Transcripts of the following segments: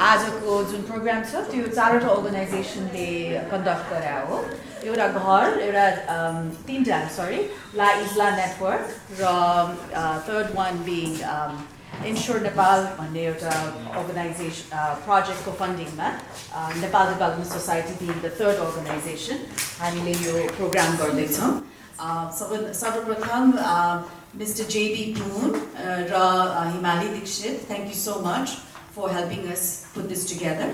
आजको जुन प्रोग्राम छ त्यो चारवटा अर्गनाइजेसनले कन्डक्ट गरायो हो एउटा घर एउटा तीनटा सरी ला इस्ला नेटवर्क र third one being Insure Nepal भन्ने एउटा अर्गनाइजेसन प्रोजेक्टको फन्डिङमा Nepal Development Society being the third organisation हामीले यो प्रोग्राम गर्दैछौँ सर्वप्रथम मिस्टर जेबी पुन र Himali Dixit thank you so much for helping us put this together.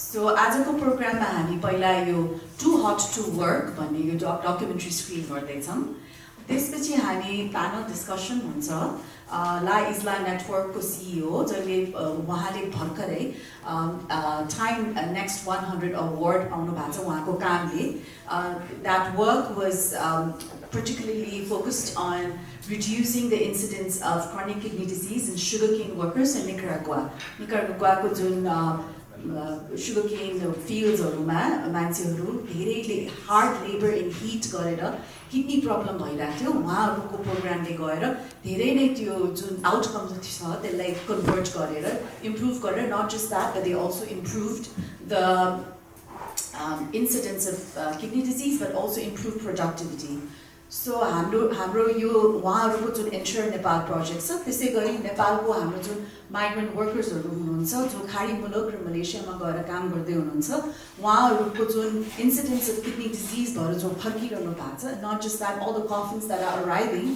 So आजको प्रोग्राममा हामी पहिला यो Too Hot to Work भन्ने यो डकुमेन्ट्री स्क्रिन गर्दैछौँ त्यसपछि हामी प्यानल डिस्कसन हुन्छ ला इस्ला नेटवर्कको सिइओ जसले उहाँले भर्खरै टाइम नेक्स्ट 100 अवार्ड आउनु भएको छ उहाँको कामले that work was particularly focused on reducing the incidence of chronic kidney disease in sugarcane workers in Nicaragua. Nicaraguaको जुन sugarcane fieldsहरूमा मान्छेहरू धेरै हार्ड लेबर इन हिट गरेर किडनी प्रब्लम भइरहेको थियो उहाँहरूको प्रोग्रामले गएर धेरै नै त्यो जुन आउटकम छ त्यसलाई कन्भर्ट गरेर इम्प्रुभ गरेर not just that but they also improved the incidence of kidney disease but also improve productivity. So हाम्रो यो उहाँहरूको जुन इन्स्योर नेपाल प्रोजेक्ट छ त्यसै गरी नेपालको हाम्रो जुन माइग्रेन्ट वर्कर्सहरू हुनुहुन्छ जो खाडी मुलुक र मलेसियामा गएर काम गर्दै हुनुहुन्छ उहाँहरूको जुन इन्सिडेन्स अफ किडनी डिजिज भएर जो फर्किरहनु भएको छ not just that all the coffins that are arriving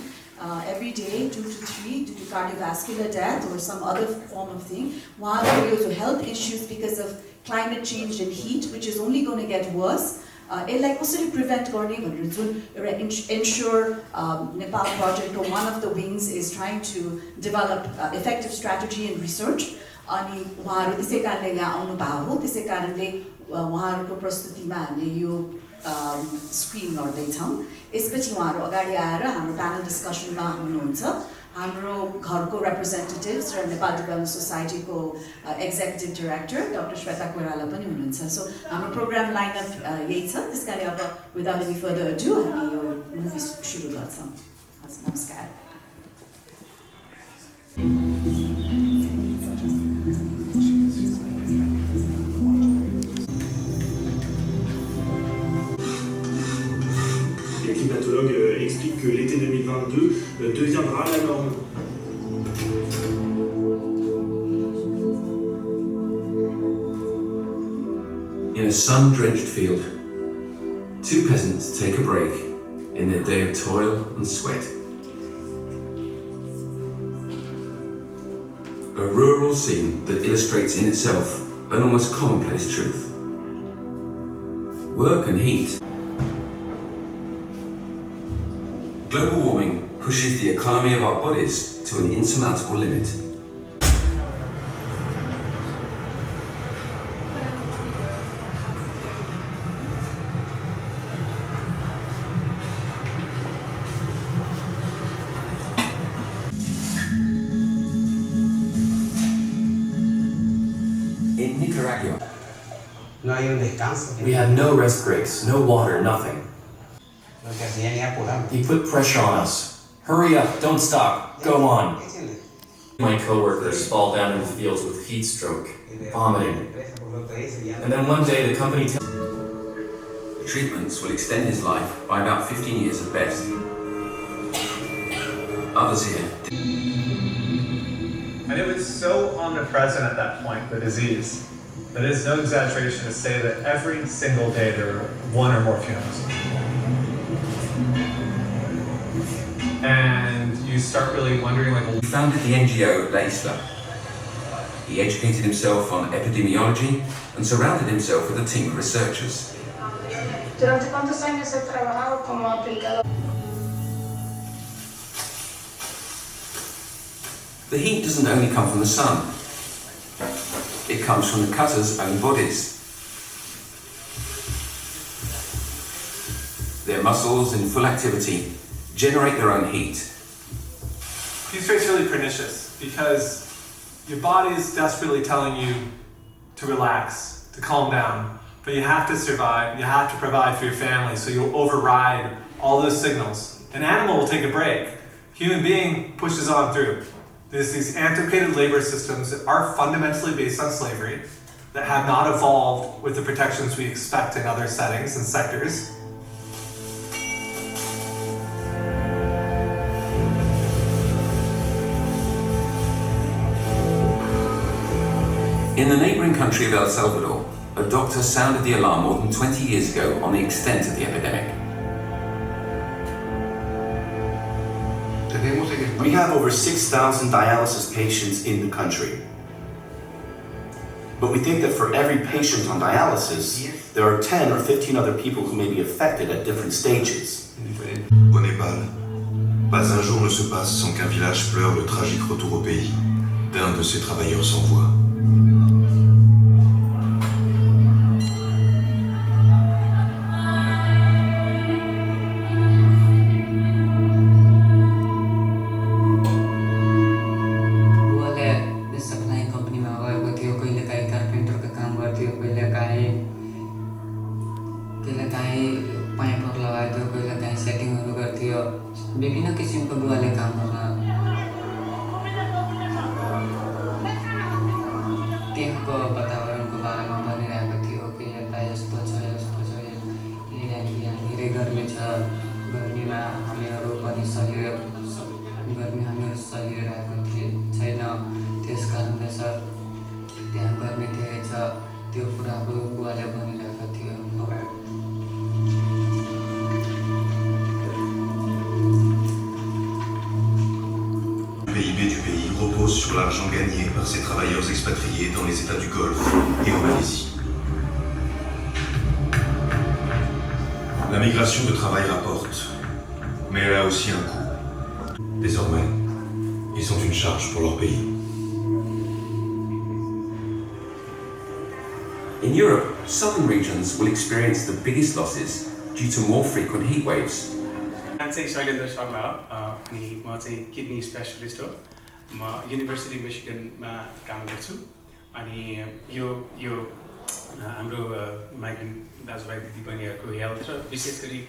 every day 2 to 3 due to cardiovascular death or some other form of thing उहाँहरूको यो जो health issues because of climate change and heat which is only going to get worse यसलाई कसरी prevent गर्ने भनेर जुन एउटा insure Nepal प्रोजेक्टको one of the wings is trying to develop effective strategy and research अनि उहाँहरू त्यसै कारणले यहाँ आउनु भएको हो त्यसै कारणले उहाँहरूको प्रस्तुतिमा हामीले यो स्क्रिन गर्दैछौँ यसपछि उहाँहरू अगाडि आएर हाम्रो प्यानल डिस्कसनमा हुनुहुन्छ हाम्रो घरको रिप्रेजेन्टेटिभ्स र नेपाल डेभलपमेन्ट सोसाइटीको executive director doctor Shweta Koirala पनि हुनुहुन्छ सो हाम्रो प्रोग्राम लाइनअप यही छ त्यस कारण अब विदाउट एनी फर्दर डु हामी यो मुभी सुरु गर्छौँ नमस्कार Explique que l'été 2022 deviendra la norme. In a sun-drenched field, two peasants take a break in their day of toil and sweat. A rural scene that illustrates in itself an almost commonplace truth. Work and heat. Global warming pushes the economy of our bodies to an insurmountable limit. In Nicaragua, we had no rest breaks, no water, nothing. He put pressure on us. Hurry up, don't stop, go on. My co-workers fall down in the fields with heat stroke, vomiting. And then one day the company tells the treatments will extend his life by about 15 years at best. Others here. And it was so omnipresent at that point, the disease, that it is no exaggeration to say that every single day there were one or more funerals. And you start really wondering, like, We founded the NGO La Isla. He educated himself on epidemiology and surrounded himself with a team of researchers. Durante cuántos años he trabajado como aplicador? The heat doesn't only come from the sun. It comes from the cutters' own bodies. Their muscles in full activity generate their own heat. Heat straight's really pernicious because your body is desperately telling you to relax, to calm down, but you have to survive, you have to provide for your family, so you'll override all those signals. An animal will take a break. Human being pushes on through. There's these antiquated labor systems that are fundamentally based on slavery, that have not evolved with the protections we expect in other settings and sectors. In the neighboring country of El Salvador, a doctor sounded the alarm more than 20 years ago on the extent of the epidemic. We have over 6,000 dialysis patients in the country. But we think that for every patient on dialysis, there are 10 or 15 other people who may be affected at different stages. Au Népal, pas un jour ne se passe sans qu'un village pleure le tragique retour au pays d'un de ses travailleurs sans voix. विभिन्न किसिमको बुवाले काम गर्न त्यहाँको वातावरणको बारेमा भनिरहेको थियो कि यता यस्तो छ यहाँनिर गर्मी छ गर्मीमा हामीहरू पनि गर्मी हामीहरू सहिरहेको छैन त्यस कारणले सर त्यहाँ गर्मी धेरै छ त्यो कुराहरू बुवाले भनिरहेको थियो। Le PIB du pays repose sur l'argent gagné par ces travailleurs expatriés dans les États du Golfe et en Malaisie. La migration de travail rapporte, mais elle a aussi un coût. Désormais, ils sont une charge pour leur pays. In Europe, southern regions will experience the biggest losses due to more frequent heat waves. I'm Shailendra अनि म चाहिँ kidney specialist हो। म university मिशिगनमा काम गर्छु अनि यो हाम्रो माइग्रेन्ट दाजुभाइ दिदीबहिनीहरूको हेल्थ र विशेष गरी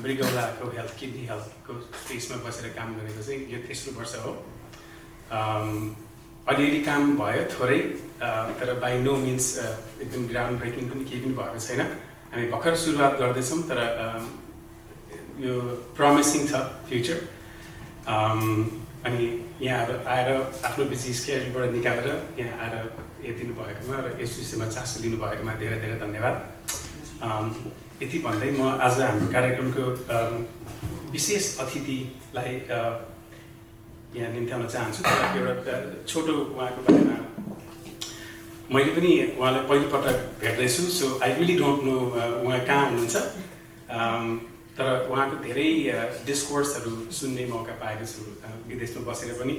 मृगौलाको हेल्थ किडनी हेल्थको स्पेसमा बसेर काम गरेको चाहिँ यो तेस्रो वर्ष हो। अलिअलि काम भयो थोरै तर बाई नो मिन्स एकदम ग्राउन्ड ब्रेकिङ पनि केही पनि भएको छैन। हामी भर्खर सुरुवात गर्दैछौँ तर यो प्रमिसिङ छ फ्युचर। अनि यहाँ आएर आफ्नो बिजी स्केड्युलबाट निकालेर यहाँ आएर दिनु भएकोमा र यस विषयमा चासो लिनु भएकोमा धेरै धेरै धन्यवाद। यति भन्दै म आज हाम्रो कार्यक्रमको विशेष अतिथिलाई यहाँ निम्त्याउन चाहन्छु। तर एउटा छोटो उहाँको बारेमा मैले पनि उहाँलाई पहिलोपटक भेट्दैछु, so I really don't know उहाँ कहाँ हुनुहुन्छ, तर उहाँको धेरै डिस्कोर्सहरू सुन्ने मौका पाएको छु विदेशमा बसेर पनि।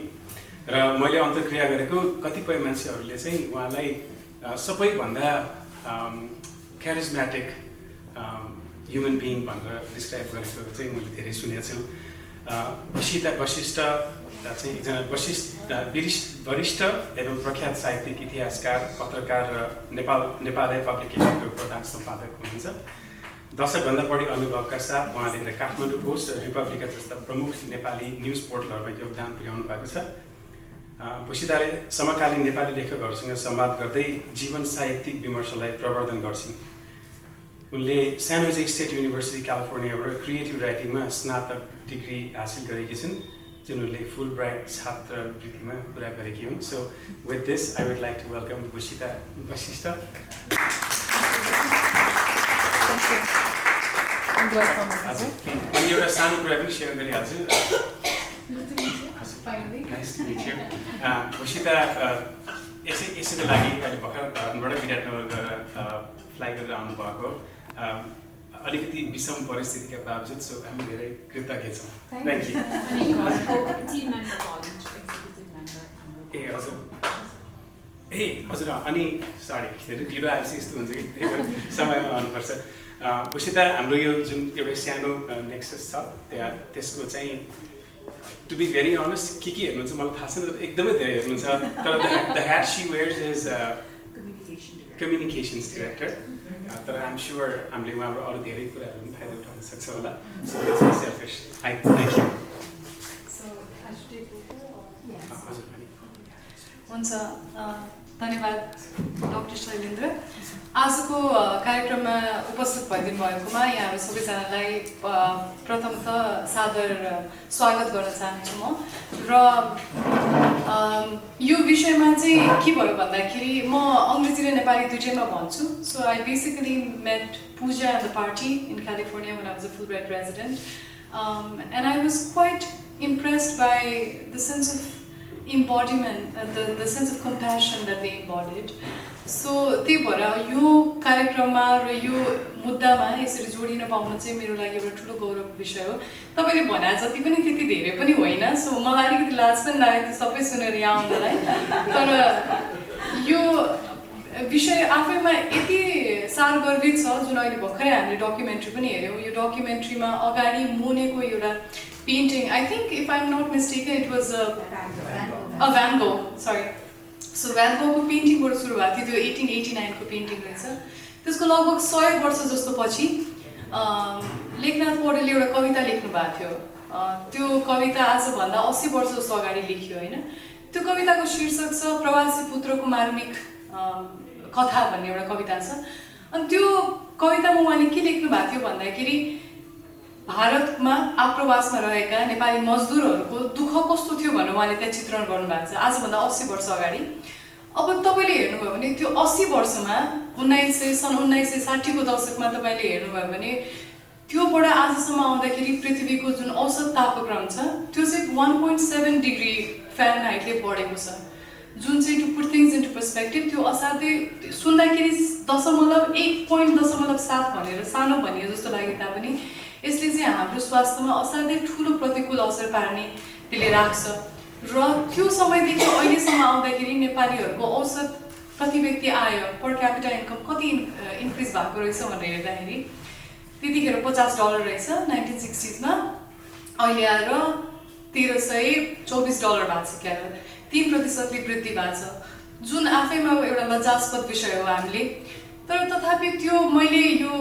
र मैले अन्तर्क्रिया गरेको कतिपय मान्छेहरूले चाहिँ उहाँलाई सबैभन्दा क्यारिजमेटिक ह्युमन बिइङ भनेर डिस्क्राइब गरेको चाहिँ मैले धेरै सुनेको छु। भुषिता वशिष्ठ चाहिँ एकजना वरिष्ठ एवं प्रख्यात साहित्यिक, इतिहासकार, पत्रकार र नेपाली पब्लिकेसनको प्रधान सम्पादक हुनुहुन्छ। दशकभन्दा बढी अनुभवका साथ उहाँले काठमाडौँ पोस्ट र रिपब्लिका जस्ता प्रमुख नेपाली न्युज पोर्टलहरूमा योगदान पुर्याउनु भएको छ। भुषिताले समकालीन नेपाली लेखकहरूसँग संवाद गर्दै जीवन साहित्यिक विमर्शलाई प्रवर्धन गर्छिन्। उनले सान जोसे स्टेट युनिभर्सिटी क्यालिफोर्नियाबाट क्रिएटिभ राइटिङमा स्नातक डिग्री हासिल गरेकी छिन्, जुन उनले फुल ब्राइट छात्रवृत्तिमा पुरा गरेकी हुन्। So with this I would like to welcome Bhushita Vashishtha. अनि एउटा सानो कुरा पनि सेयर गरिहाल्छु। भुषिता यसैको लागि अहिले भर्खर भारतबाट विराटनगर गएर फ्लाइ गरेर आउनुभएको अलिकति विषम परिस्थितिका बावजुद सो हामी धेरै कृतज्ञ छौँ थ्याङ्क यू ए हजुर अनि सरी ढिलो आएपछि यस्तो हुन्छ कि त्यही भएर समयमा आउनुपर्छ भुषिता हाम्रो यो जुन एउटा सानो नेक्सस छ त्यसको चाहिँ टु बी भेरी अनेस्ट के हेर्नुहुन्छ मलाई थाहा छैन एकदमै धेरै हेर्नुहुन्छ तर the hat she wears is communications director तर आइएम स्योर हामीले उहाँबाट अरू धेरै कुराहरू पनि फाइदा उठाउन सक्छ होला so it's selfish thank you हुन्छ धन्यवाद डाक्टर शैलेन्द्र आजको कार्यक्रममा उपस्थित भइदिनु भएकोमा यहाँहरू सबैजनालाई प्रथमतः सादर स्वागत गर्न चाहन्छु म र यो विषयमा चाहिँ के भयो भन्दाखेरि म अङ्ग्रेजी र नेपाली दुईटैमा भन्छु so I basically met Puja and the party in California when I was a Fulbright resident and I was quite impressed by the sense of embodiment, the sense of compassion that they embodied. So त्यही भएर यो कार्यक्रममा र यो मुद्दामा यसरी जोडिन पाउनु चाहिँ मेरो लागि एउटा ठुलो गौरवको विषय हो तपाईँले भने जति पनि त्यति धेरै पनि होइन सो मलाई अलिकति लाज पनि लाग्यो त्यो सबै सुनेर यहाँ आउनलाई तर यो विषय आफैमा यति सारगर्भित छ जुन अहिले भर्खरै हामीले डकुमेन्ट्री पनि हेऱ्यौँ यो डकुमेन्ट्रीमा अगाडि मुनेको एउटा painting I think if I am not mistaken it was a Van Gogh sorry so Van गोको पेन्टिङबाट सुरु भएको थियो त्यो 1889 को पेन्टिङ रहेछ त्यसको लगभग 100 वर्ष जस्तो पछि लेखनाथ पौडेलले एउटा कविता लेख्नु भएको थियो त्यो कविता आजभन्दा 80 वर्ष जस्तो अगाडि लेखियो होइन त्यो कविताको शीर्षक छ प्रवासी पुत्रको मार्मिक कथा भन्ने एउटा कविता छ अनि त्यो कवितामा उहाँले के लेख्नु भएको थियो भन्दाखेरि भारतमा आप्रवासमा रहेका नेपाली मजदुरहरूको दुःख कस्तो थियो भनेर उहाँले त्यहाँ चित्रण गर्नुभएको छ आजभन्दा 80 वर्ष अगाडि अब तपाईँले हेर्नुभयो भने त्यो 80 वर्षमा सन् 1960 को दशकमा तपाईँले हेर्नुभयो भने त्योबाट आजसम्म आउँदाखेरि पृथ्वीको जुन औसत तापक्रम छ त्यो चाहिँ 1.7 डिग्री फ्यारेनहाइटले बढेको छ जुन चाहिँ to put things into perspective त्यो असाध्यै सुन्दाखेरि 1.7 भनेर सानो भनियो जस्तो लाग्यो तापनि यसले चाहिँ हाम्रो स्वास्थ्यमा असाध्यै ठुलो प्रतिकूल असर पार्ने त्यसले राख्छ र त्यो समयदेखि अहिलेसम्म आउँदाखेरि नेपालीहरूको औसत प्रति व्यक्ति आय पर क्यापिटल इन्कम कति इन्क्रिज भएको रहेछ भनेर हेर्दाखेरि त्यतिखेर $50 रहेछ 1960s मा अहिले आएर $1324 भएको छ क्या 3% वृद्धि भएको छ जुन आफैमा एउटा लज्जास्पद विषय हो हामीले तर तथापि त्यो मैले यो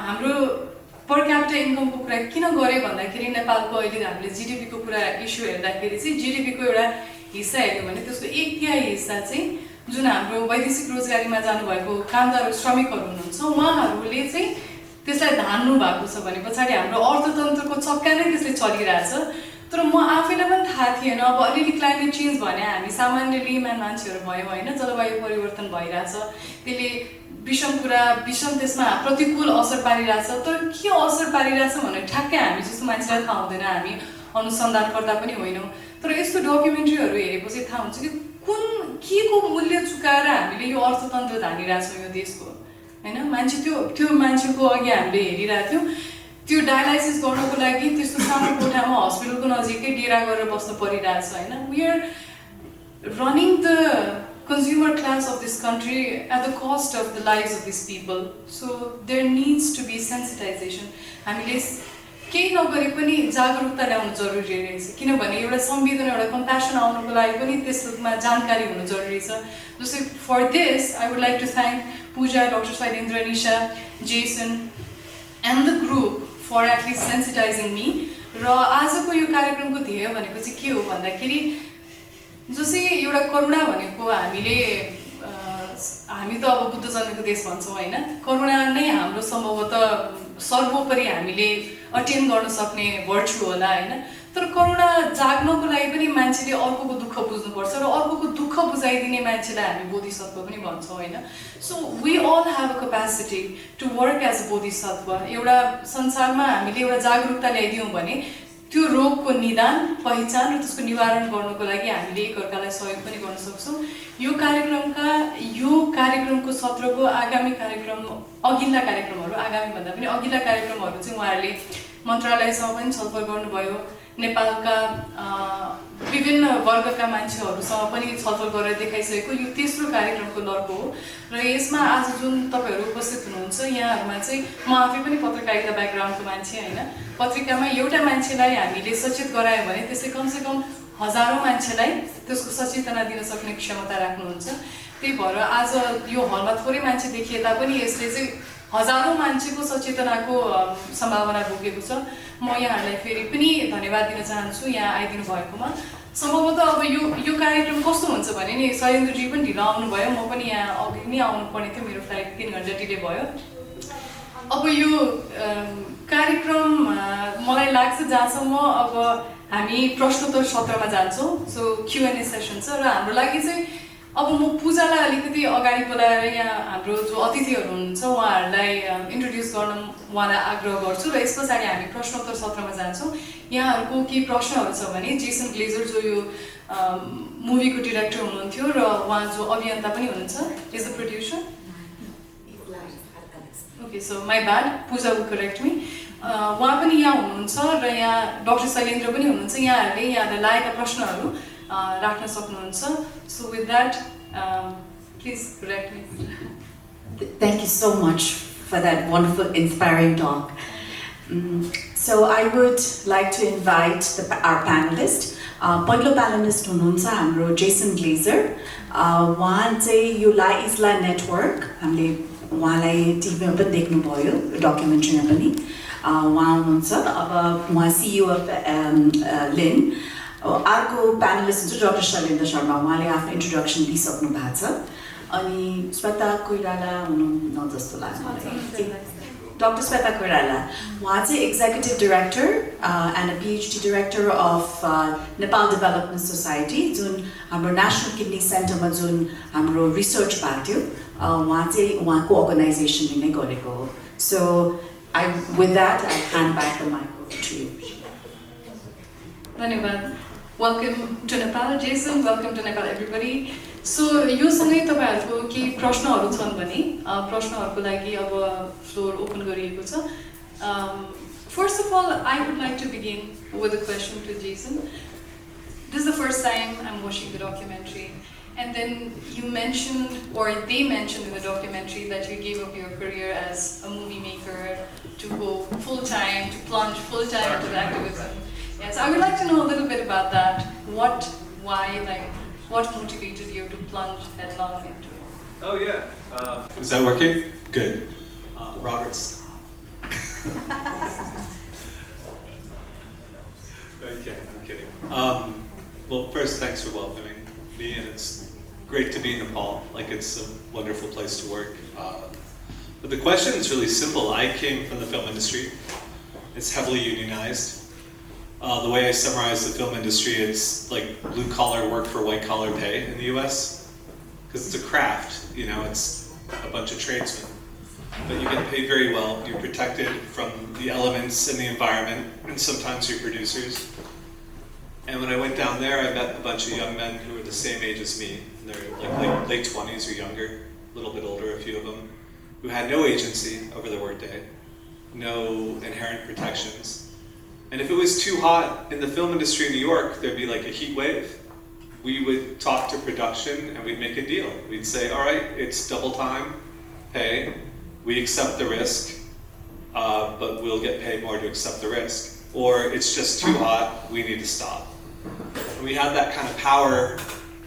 हाम्रो पर क्यापिटल इन्कमको कुरा किन गरेँ भन्दाखेरि नेपालको अहिले हामीले जिडिपीको कुरा इस्यु हेर्दाखेरि चाहिँ जिडिपीको एउटा हिस्सा हेर्यो भने त्यसको 1/3 हिस्सा चाहिँ जुन हाम्रो वैदेशिक रोजगारीमा जानुभएको कामदार श्रमिकहरू हुनुहुन्छ उहाँहरूले चाहिँ त्यसलाई धान्नु भएको छ भने पछाडि हाम्रो अर्थतन्त्रको चक्का नै त्यसले चलिरहेछ तर म आफैलाई पनि थाहा थिएन अब अलिअलि क्लाइमेट चेन्ज भने हामी सामान्य लेमान मान्छेहरू भयौँ होइन जलवायु परिवर्तन भइरहेछ त्यसले विषम त्यसमा प्रतिकूल असर पारिरहेछ तर के असर पारिरहेछ भनेर ठ्याक्कै हामी जस्तो मान्छेलाई थाहा हुँदैन हामी अनुसन्धानकर्ता पनि होइनौँ तर यस्तो डकुमेन्ट्रीहरू हेरेपछि थाहा हुन्छ कि के को मूल्य चुकाएर हामीले यो अर्थतन्त्र धानिरहेछौँ यो देशको होइन मान्छे त्यो मान्छेको अघि हामीले हेरिरहेको थियौँ त्यो डायलाइसिस गर्नको लागि त्यस्तो सानो कोठामा हस्पिटलको नजिकै डेरा गरेर बस्नु परिरहेछ होइन we are running the consumer class of this country at the cost of the lives of these people. So there needs to be sensitization. हामीले केही नगरे पनि जागरुकता ल्याउनु जरुरी रहेछ किनभने एउटा संवेदना एउटा कम्प्यासन आउनको लागि पनि त्यसमा जानकारी हुनु जरुरी छ जस्तै for this I would like to thank Puja doctor Shailendra Nisha Jason and the group for at least sensitising me र आजको यो कार्यक्रमको ध्येय भनेको चाहिँ के हो भन्दाखेरि जस्तै एउटा करुणा भनेको हामी त अब बुद्ध जन्मेको देश भन्छौँ होइन करुणा नै हाम्रो सम्भवतः सर्वोपरि हामीले अटेन गर्न सक्ने भर्चु होला होइन तर करुणा जाग्नको लागि पनि मान्छेले अर्कोको दुःख बुझ्नुपर्छ र अर्कोको दुःख बुझाइदिने मान्छेलाई हामी बोधिसत्व पनि भन्छौँ होइन so we all have a capacity to work as a bodhisattva एउटा संसारमा हामीले एउटा जागरुकता ल्याइदियौँ भने त्यो रोगको निदान पहिचान र त्यसको निवारण गर्नको लागि हामीले एकअर्कालाई सहयोग पनि गर्न सक्छौँ। यो कार्यक्रमको सत्रको आगामी कार्यक्रम अघिल्ला कार्यक्रमहरू आगामी भन्दा पनि अघिल्ला कार्यक्रमहरू चाहिँ उहाँहरूले मन्त्रालयसँग पनि छलफल गर्नुभयो, नेपालका विभिन्न वर्गका मान्छेहरूसँग पनि छलफल गरेर देखाइसकेको यो तेस्रो कार्यक्रमको लर्को हो र यसमा आज जुन तपाईहरु उपस्थित हुनुहुन्छ यहाँहरुमा चाहिँ म आफै पनि पत्रकारिता ब्याकग्राउन्डको मान्छे हैन, पत्रिकामा एउटा मान्छेलाई हामीले सचेत गरायो भने त्यसले कमसेकम हजारौं मान्छेलाई त्यसको सचेतना दिन सक्ने क्षमता राख्नुहुन्छ। त्यही भएर आज यो हलमा थोरै मान्छे देखिए तापनि यसले चाहिँ हजारौं मान्छेको सचेतनाको सम्भावना बोकेको छ। म यहाँहरुलाई फेरि पनि धन्यवाद दिन चाहन्छु यहाँ आइदिनु भएकोमा। सम्भवतः अब यो कार्यक्रम कस्तो हुन्छ भने नि शैलेन्द्रजी पनि ढिलो आउनु भयो, म पनि यहाँ अघि नै आउनु पर्ने थियो, मेरो फ्लाइट 3 घण्टा डिले भयो। अब यो कार्यक्रम मलाई लाग्छ जहाँसम्म अब हामी प्रश्नोत्तर सत्रमा जान्छौँ, सो Q&A सेसन छ र हाम्रो लागि चाहिँ अब म पूजालाई अलिकति अगाडि बोलाएर यहाँ हाम्रो जो अतिथिहरू हुनुहुन्छ उहाँहरूलाई इन्ट्रोड्युस गर्न उहाँलाई आग्रह गर्छु र यस पछाडि हामी प्रश्नोत्तर सत्रमा जान्छौँ। यहाँहरूको केही प्रश्नहरू छ भने जेसन ग्लेजर जो यो मुभीको डिरेक्टर हुनुहुन्थ्यो र उहाँ जो अभियन्ता पनि हुनुहुन्छ, is the producer, okay so my bad, Puja would correct me, उहाँ पनि यहाँ हुनुहुन्छ र यहाँ डाक्टर शैलेन्द्र पनि हुनुहुन्छ। यहाँहरूले यहाँलाई लागेका प्रश्नहरू राख्न सक्नुहुन्छ। So with that, please correct me. Thank you so much for that wonderful, inspiring talk. So I would like to invite our panelist. पहिलो panelist हुनुहुन्छ हाम्रो जेसन ग्लेजर। उहाँ चाहिँ यो Isla Network, हामीले उहाँलाई टिभीमा पनि देख्नुभयो, डकुमेन्ट्रीमा पनि उहाँ हुनुहुन्छ। अब उहाँ CEO अफ लिन। अर्को प्यानलिस्ट हुन्छ डाक्टर शैलेन्द्र शर्मा, उहाँले आफ्नो इन्ट्रोडक्सन दिइसक्नु भएको छ। अनि स्वेता कोइराला हुनुहुन्न जस्तो लाग्छ मलाई, डाक्टर स्वेता कोइराला, उहाँ चाहिँ executive director and a PhD director of Nepal Development society, जुन हाम्रो नेसनल किडनी सेन्टरमा जुन हाम्रो रिसर्च भएको थियो उहाँ चाहिँ उहाँको अर्गनाइजेसनले नै गरेको हो। So with that I hand back the mic to you. धन्यवाद। Welcome to Nepal, Jason. Welcome to Nepal, everybody. So, यो सँगै तपाईहरुको केही प्रश्नहरू छन् भने प्रश्नहरुको लागि अब फ्लोर ओपन गरिएको छ। First of all, I would like to begin with a question to Jason. This is the first time I'm watching the documentary, and then you mentioned, or they mentioned in the documentary, that you gave up your career as a movie maker to go full-time, to plunge full-time into the activism. Yes, I would like to know a little bit about that. What, why, like, what motivated you to plunge headlong into it? Oh yeah. Is that working? Good. Roberts. Okay, I'm kidding. Well, first, thanks for welcoming me, and it's great to be in Nepal. Like, it's a wonderful place to work. But the question is really simple. I came from the film industry. It's heavily unionized. The way I summarize the film industry, it's like blue-collar work for white-collar pay in the US. Because it's a craft, you know, it's a bunch of tradesmen. But you get paid very well, you're protected from the elements in the environment, and sometimes you're producers. And when I went down there, I met a bunch of young men who were the same age as me. And they're like late 20s or younger, a little bit older, a few of them, who had no agency over the workday, no inherent protections. And if it was too hot in the film industry in New York, there'd be like a heat wave. We would talk to production and we'd make a deal. We'd say, all right, it's double time pay. We accept the risk, but we'll get paid more to accept the risk. Or it's just too hot, we need to stop. And we had that kind of power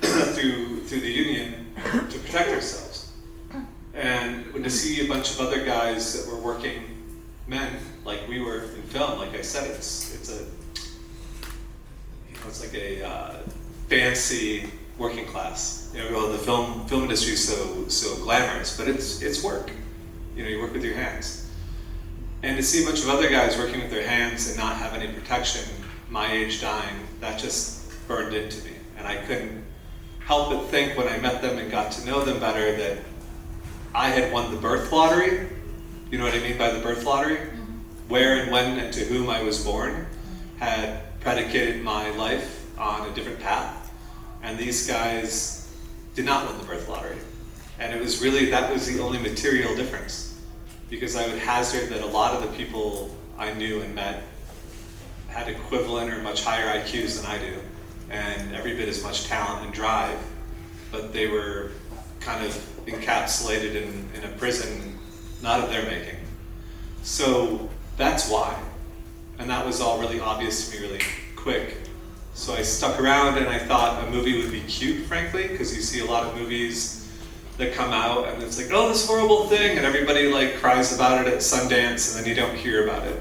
through the union to protect ourselves. And when to see a bunch of other guys that were working men, like we were in film, like I said, it's like a fancy working class. You know, well, the film industry is so glamorous, but it's work. You know, you work with your hands. And to see a bunch of other guys working with their hands and not have any protection, my age dying, that just burned into me. And I couldn't help but think when I met them and got to know them better that I had won the birth lottery. You know what I mean by the birth lottery? Where and when and to whom I was born. had predicated my life on a different path, and these guys did not win the birth lottery. And it was really, that was the only material difference, because I would hazard that a lot of the people I knew and met had equivalent or much higher IQs than I do, and every bit as much talent and drive, but they were kind of encapsulated in a prison not of their making. So that's why. And that was all really obvious to me really quick. So I stuck around, and I thought a movie would be cute, frankly, because you see a lot of movies that come out and it's like, oh, this horrible thing, and everybody like cries about it at Sundance, and then you don't hear about it.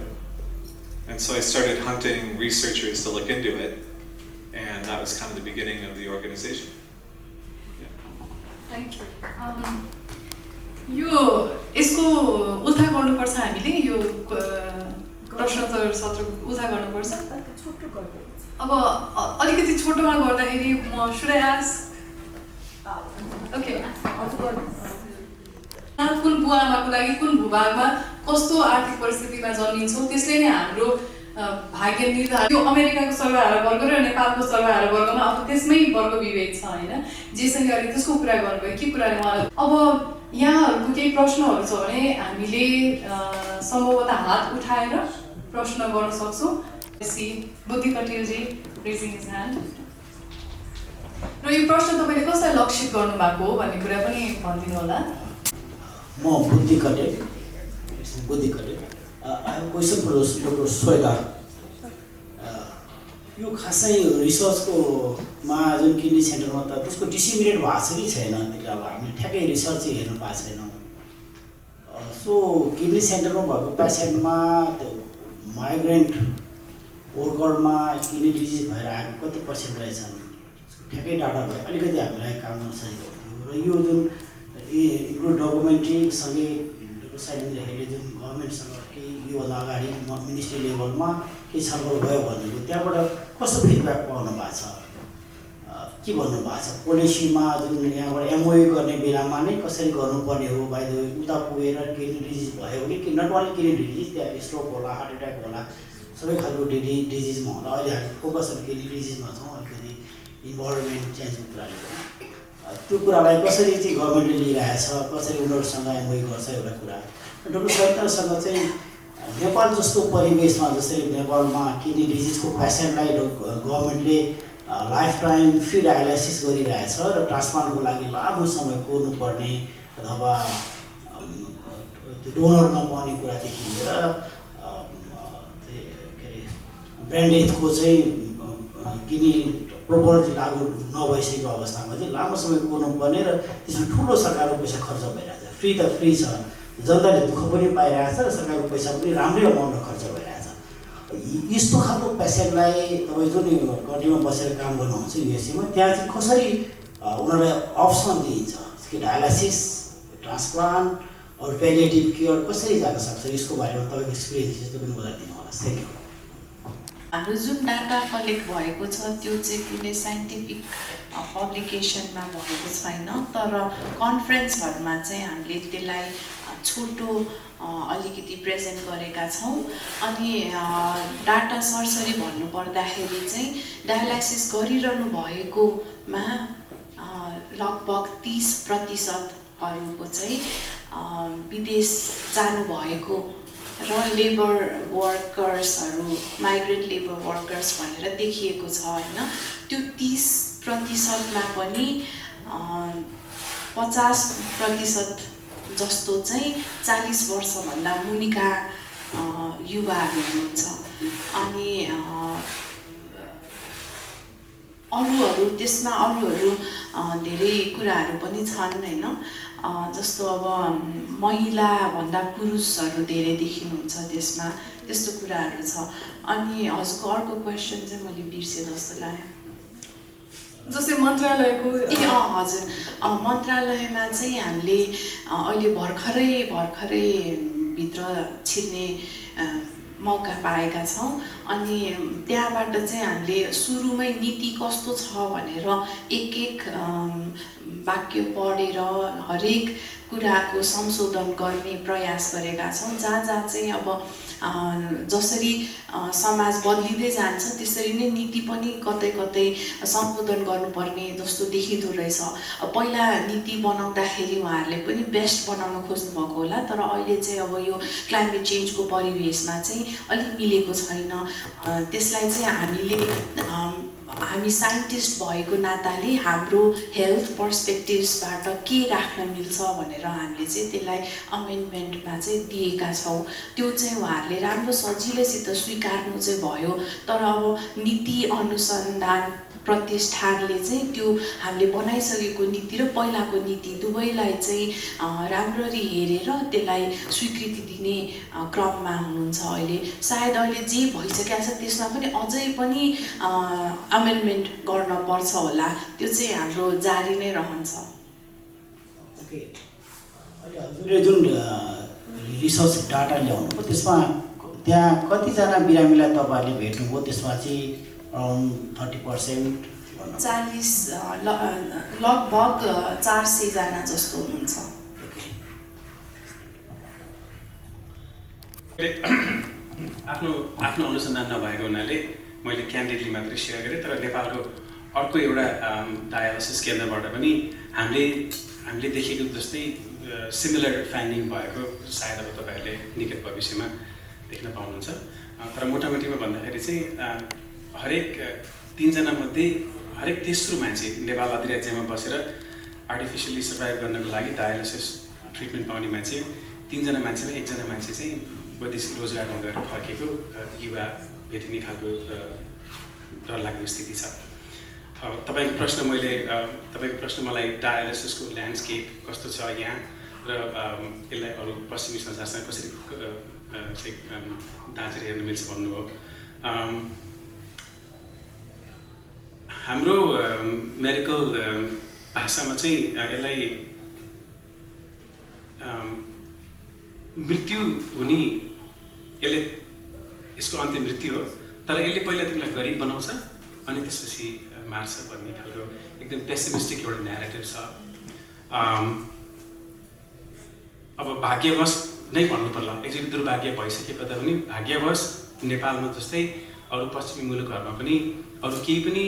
And so I started hunting researchers to look into it, and that was kind of the beginning of the organization. Thank you. यो यसको उल्था गर्नुपर्छ हामीले यो प्रश्नोत्तर सत्र उल्था गर्नुपर्छ अब अलिकति छोटोमा गर्दाखेरि म should I ask okay कुन बुवामाको लागि कुन भूभागमा कस्तो आर्थिक परिस्थितिमा जन्मिन्छौँ त्यसले नै हाम्रो भाग्य निर्धारण यो अमेरिकाको सर्वहारा वर्ग र नेपालको सर्वहारा वर्गमा अब त्यसमै वर्ग विभेद छ हैन जेसँग गरे त्यसको कुरा गर्नुभयो के कुराले उहाँलाई अब यहाँहरुको केही प्रश्नहरु छ भने हामीले सम्भवतः हात उठाएर प्रश्न गर्न सक्छौं सी बुद्धि कटेलजी रेजिङ हिज ह्यान्ड र यो प्रश्न तपाईले कसलाई लक्षित गर्नु भएको हो भन्ने कुरा पनि भनिदिनु होला म बुद्धि कटेल I have a question for Dr. Sweta. यो खासै रिसर्चको मा जुन किडनी सेन्टरमा त त्यसको डिसिमिनेट भएको छ कि छैन त्यो अब हामीले ठ्याक्कै रिसर्च चाहिँ हेर्न पाएको छैनौँ सो किडनी सेन्टरमा भएको पेसेन्टमा त्यो माइग्रेन्ट वर्करमा किडनी डिजिज भएर आएको कति पर्सेन्ट रहेछन् ठ्याक्कै डाटा भयो अलिकति हामीलाई काम गर्न सजिलो हुन्थ्यो र यो जुन इन्क्लुड डकुमेन्ट्रीसँगै साइलेन्द्रहरूले जुन गभर्मेन्टसँग केही योभन्दा अगाडि मिनिस्ट्री लेभलमा केही छलफल भयो भनेको त्यहाँबाट कस्तो फिडब्याक पाउनु भएको छ के भन्नुभएको छ पोलिसीमा जुन यहाँबाट एमओए गर्ने बेलामा नै कसरी गर्नुपर्ने हो बाइ द वे उता पुगेर किडनी डिजिज भयो कि नट ओन्ली किडनी डिजिज त्यहाँ स्ट्रोक होला हार्ट एट्याक होला सबै खालको डिजिजमा होला अहिले हामी फोकस किडनी डिजिजमा छौँ अलिकति इन्भाइरोमेन्ट चेन्जको कुराले त्यो कुरालाई कसरी चाहिँ गभर्मेन्टले लिइरहेछ कसरी उनीहरूसँग एमओए गर्छ एउटा कुरा डक्टर स्वैतासँग चाहिँ नेपाल जस्तो परिवेशमा जस्तै नेपालमा किडनी डिजिजको पेसेन्टलाई गभर्मेन्टले लाइफ टाइम फ्री डायलाइसिस गरिरहेछ र ट्रान्सप्लान्टको लागि लामो समय कोर्नुपर्ने अथवा डोनर नपाउने कुरादेखि लिएर ब्रेन डेथको चाहिँ किडनी प्रोपर लागु नभइसकेको अवस्थामा चाहिँ लामो समय कोर्नुपर्ने र त्यसमा ठुलो सरकारको पैसा खर्च भइरहेछ फ्री त फ्री छ जनताले दुःख पनि पाइरहेछ र सरकारको पैसा पनि राम्रै अमाउन्टमा खर्च भइरहेछ यस्तो खालको पेसेन्टलाई तपाईँ जुन कन्ट्रीमा बसेर काम गर्नुहुन्छ युएसएमा त्यहाँ चाहिँ कसरी उनीहरूलाई अप्सन दिइन्छ कि डायलाइसिस ट्रान्सप्लान्ट अरू पेलिएटिभ केयर कसरी जान सक्छ यसको बारेमा तपाईँको एक्सपिरियन्स यस्तो पनि बताइदिनु होला थ्याङ्क यू हाम्रो जुन डाटा कलेक्ट भएको छ त्यो चाहिँ कुनै साइन्टिफिक पब्लिकेसनमा भएको छैन तर कन्फरेन्सहरूमा चाहिँ हामीले त्यसलाई छोटो अलिकति प्रेजेन्ट गरेका छौँ अनि डाटा सरसरी भन्नुपर्दाखेरि चाहिँ डायलाइसिस गरिरहनु भएकोमा लगभग 30% चाहिँ विदेश जानुभएको र लेबर वर्कर्सहरू माइग्रेन्ट लेबर वर्कर्स भनेर देखिएको छ हैन त्यो 30%मा पनि 50% जस्तो चाहिँ 40 वर्षभन्दा मुनिका युवाहरू हुनुहुन्छ अनि अरूहरू त्यसमा अरूहरू धेरै कुराहरू पनि छन् हैन जस्तो अब महिला भन्दा पुरुषहरू धेरै देखिनुहुन्छ त्यसमा त्यस्तो कुराहरू छ अनि हजुरको अर्को क्वेसन चाहिँ मैले बिर्से जस्तो लाग्यो जस्तै मन्त्रालयको हजुर मन्त्रालयमा चाहिँ हामीले अहिले भर्खरै भित्र छिर्ने मौका पाएका छौँ अनि त्यहाँबाट चाहिँ हामीले सुरुमै नीति कस्तो छ भनेर एक वाक्य पढेर हरेक कुराको संशोधन गर्ने प्रयास गरेका छौँ जहाँ जहाँ चाहिँ अब जसरी समाज बदलिँदै जान्छ त्यसरी नै नीति पनि कतै कतै संशोधन गर्नुपर्ने जस्तो देखिँदो रहेछ। पहिला नीति बनाउँदाखेरि उहाँहरूले पनि बेस्ट बनाउन खोज्नु भएको होला, तर अहिले चाहिँ अब यो क्लाइमेट चेन्जको परिवेशमा चाहिँ अलिक मिलेको छैन। त्यसलाई चाहिँ हामी साइन्टिस्ट भएको नाताले हाम्रो हेल्थ पर्सपेक्टिभ्सबाट के राख्न मिल्छ भनेर हामीले चाहिँ त्यसलाई अमेन्डमेन्टमा चाहिँ दिएका छौँ। त्यो चाहिँ उहाँहरूले राम्रो सजिलैसित स्वीकार्नु चाहिँ भयो, तर अब नीति अनुसन्धान प्रतिष्ठानले चाहिँ त्यो हामीले बनाइसकेको नीति र पहिलाको नीति दुवैलाई चाहिँ राम्ररी हेरेर त्यसलाई स्वीकृति दिने क्रममा हुनुहुन्छ अहिले। सायद अहिले जे भइसकेको छ त्यसमा पनि अझै पनि अमेन्डमेन्ट गर्न पर्छ होला, त्यो चाहिँ हाम्रो जारी नै रहन्छ। ओके, अहिले हजुरले जुन रिसर्च डाटा ल्याउनुभयो त्यसमा त्यहाँ कतिजना बिरामीलाई तपाईँहरूले भेट्नुभयो? त्यसमा चाहिँ अराउन्ड 30% 40 लगभग 400 जना जस्तो हुनुहुन्छ। आफ्नो अनुसन्धान नभएको हुनाले मैले क्यान्डिडेटली मात्रै सेयर गरेँ, तर नेपालको अर्को एउटा डायलिसिस केन्द्रबाट पनि हामीले देखेको जस्तै सिमिलर फाइन्डिङ भएको सायद अब तपाईँहरूले निकट भविष्यमा देख्न पाउनुहुन्छ। तर मोटामोटीमा भन्दाखेरि चाहिँ हरेक 3 जना मध्ये हरेक तेस्रो मान्छे नेपाल अधिराज्यमा बसेर आर्टिफिसियली सर्भाइभ गर्नको लागि डायलिसिस ट्रिटमेन्ट पाउने मान्छे 3 जना मान्छेमा 1 जना मान्छे चाहिँ वैदेशिक रोजगारमा गएर फर्केको युवा भेटिने खालको डरलाग्दो स्थिति छ। तपाईँको प्रश्न मलाई डायलिसिसको ल्यान्डस्केप कस्तो छ यहाँ र यसलाई अरू पश्चिमी संसारसँग कसरी दाँचेर हेर्न मिल्छ भन्नुभयो। हाम्रो मेडिकल भाषामा चाहिँ यसलाई मृत्यु हुने, यसको अन्त्य मृत्यु हो, तर यसले पहिला तिमीलाई गरिब बनाउँछ अनि त्यसपछि मार्छ भन्ने खालको एकदम पेसिमिस्टिक एउटा न्यारेटिभ छ। अब भाग्यवश नै भन्नु पर्ला, एक्चुअली दुर्भाग्य भइसके पनि भाग्यवश नेपालमा जस्तै अरू पश्चिमी मुलुकहरूमा पनि अरू केही पनि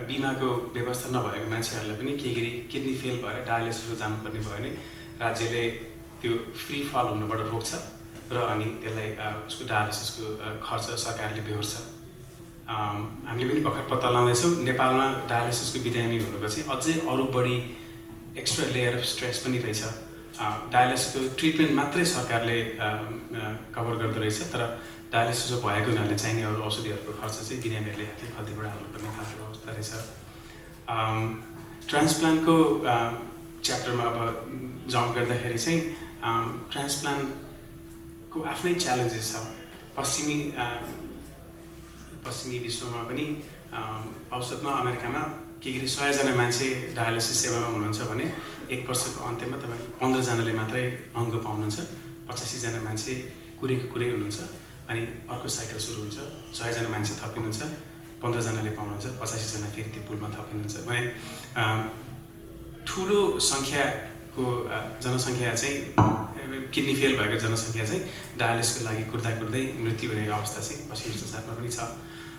बिमाको व्यवस्था नभएको मान्छेहरूलाई पनि केही गरी किडनी फेल भएर डायलिसिसमा जानुपर्ने भयो भने राज्यले त्यो फ्री फल हुनबाट रोक्छ र अनि त्यसलाई उसको डायलिसिसको खर्च सरकारले बेहोर्छ। हामीले पनि भर्खर पत्ता लगाउँदैछौँ नेपालमा डायलिसिसको बिरामी हुनुपर्छ अझै अरू बढी एक्स्ट्रा लेयर अफ स्ट्रेस पनि रहेछ। डायलिसिसको ट्रिटमेन्ट मात्रै सरकारले कभर गर्दो रहेछ, तर डायलिसिस भएको हुनाले चाहिने अरू औषधिहरूको खर्च चाहिँ बिरामीहरूले हातले खल्तीबाट हाल्नुपर्ने खालको अवस्था रहेछ। ट्रान्सप्लान्टको च्याप्टरमा अब जम्प गर्दाखेरि चाहिँ ट्रान्सप्लान्टको आफ्नै च्यालेन्जेस छ। पश्चिमी विश्वमा पनि औसतमा अमेरिकामा के गरी 100 जना मान्छे डायलिसिस सेवामा हुनुहुन्छ भने 1 वर्षको अन्त्यमा तपाईँ 15 जनाले मात्रै अङ्ग पाउनुहुन्छ, 85 जना मान्छे कुरै हुनुहुन्छ, अनि अर्को साइकल सुरु हुन्छ, 100 जना मान्छे थपिनुहुन्छ, 15 जनाले पाउनुहुन्छ, 85 जना फेरि त्यो पुलमा थपिनुहुन्छ भने ठुलो सङ्ख्याको जनसङ्ख्या चाहिँ किडनी फेल भएको जनसङ्ख्या चाहिँ डायलिसिसको लागि कुर्दै मृत्यु हुने अवस्था चाहिँ पश्चिमी संसारमा पनि छ।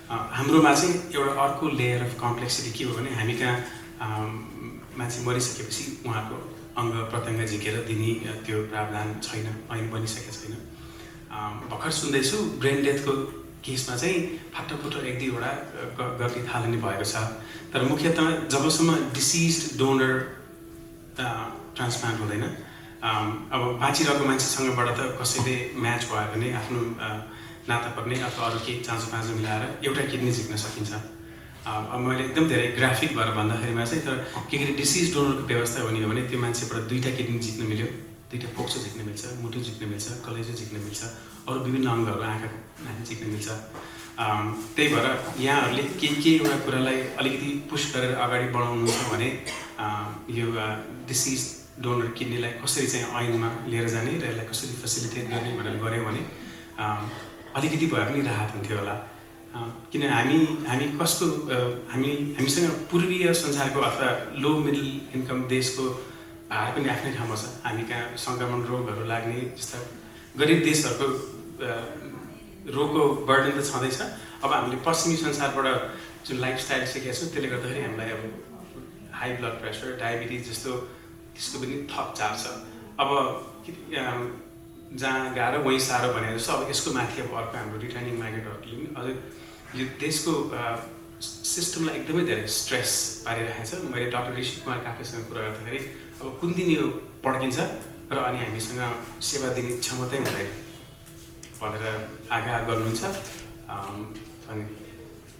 हाम्रोमा चाहिँ एउटा अर्को लेयर अफ कम्प्लेक्सिटी के हो भने हामी कहाँ मान्छे मरिसकेपछि उहाँको अङ्ग प्रत्यङ्ग झिकेर दिने त्यो प्रावधान छैन, ऐन बनिसकेको छैन। भर्खर सुन्दैछु ब्रेन डेथको केसमा चाहिँ फाटोफुटो 1-2वटा गर्ने थालनी भएको छ, तर मुख्यतः जबसम्म डिसिज्ड डोनर ट्रान्सप्लान्ट हुँदैन, अब बाँचिरहेको मान्छेसँगबाट त कसैले म्याच भयो भने आफ्नो नाता पर्ने अथवा अरू केही चाँचो मिलाएर एउटा किडनी झिक्न सकिन्छ। अब मैले एकदम धेरै ग्राफिक भएर भन्दाखेरिमा चाहिँ तर के गरी डिसिज डोनरको व्यवस्था हुने हो भने त्यो मान्छेबाट 2टा किडनी झिक्न मिल्यो, 2टा फोक्सो झिक्न मिल्छ, मुटु झिक्न मिल्छ, कलेजो झिक्न मिल्छ, अरू विभिन्न अङ्गहरू आँखाको झिक्न मिल्छ। त्यही भएर यहाँहरूले के एउटा कुरालाई अलिकति पुश गरेर अगाडि बढाउनुहुन्छ भने यो डिसिज डोनर किडनीलाई कसरी चाहिँ ऐनमा लिएर जाने र यसलाई कसरी फेसिलिटेट गर्ने भनेर गऱ्यो भने अलिकति भए पनि राहत हुन्थ्यो होला। किन हामीसँग पूर्वीय संसारको अथवा लो मिडल इन्कम देशको हार पनि आफ्नै ठाउँमा छ। हामी कहाँ सङ्क्रमण रोगहरू लाग्ने जस्ता गरिब देशहरूको रोगको बर्डन त छँदैछ। अब हामीले पश्चिमी संसारबाट जुन लाइफस्टाइल सिकेका छौँ त्यसले गर्दाखेरि हामीलाई अब हाई ब्लड प्रेसर, डायबिटिज जस्तो त्यसको पनि थप चार्ज छ। अब जहाँ गाह्रो वहीँ साह्रो भने जस्तो अब यसको माथि अब अर्को हाम्रो रिटर्निङ माइग्रेन्टहरूले पनि अझै यो देशको सिस्टमलाई एकदमै धेरै स्ट्रेस पारिरहेको छ। मैले डाक्टर ऋषि कुमार काफ्लेसँग कुरा गर्दाखेरि अब कुन दिन यो पड्किन्छ र अनि हामीसँग सेवा दिने क्षमतै हुँदैन भनेर आग्रह गर्नुहुन्छ। अनि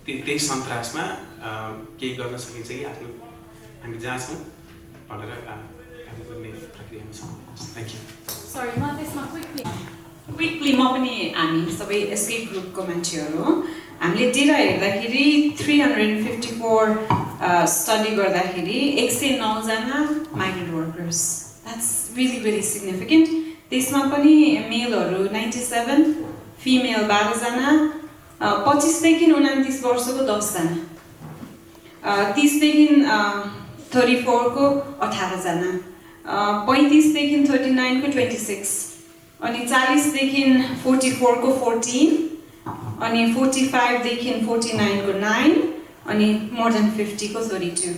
त्यही सन्तासमा केही गर्न सकिन्छ कि आफ्नो हामी जहाँ छौँ भनेर हामी गर्ने प्रक्रियामा छौँ। Thank you. सरी म त्यसमा क्विकली म पनि हामी सबै एसके ग्रुपको मान्छेहरू हो। हामीले डेटा हेर्दाखेरि 354 स्टडी गर्दाखेरि 109 जना migrant workers, that's really very significant. त्यसमा पनि मेलहरू 97, फिमेल 12 जना, 25 देखि 29 वर्षको 10 जना, 30 देखि 34 को 18 जना, 35 देखि 39 को 26, अनि 40 देखि 44 को 14, अनि 45 देखि 49 को 9, अनि मोर देन 50 को 32।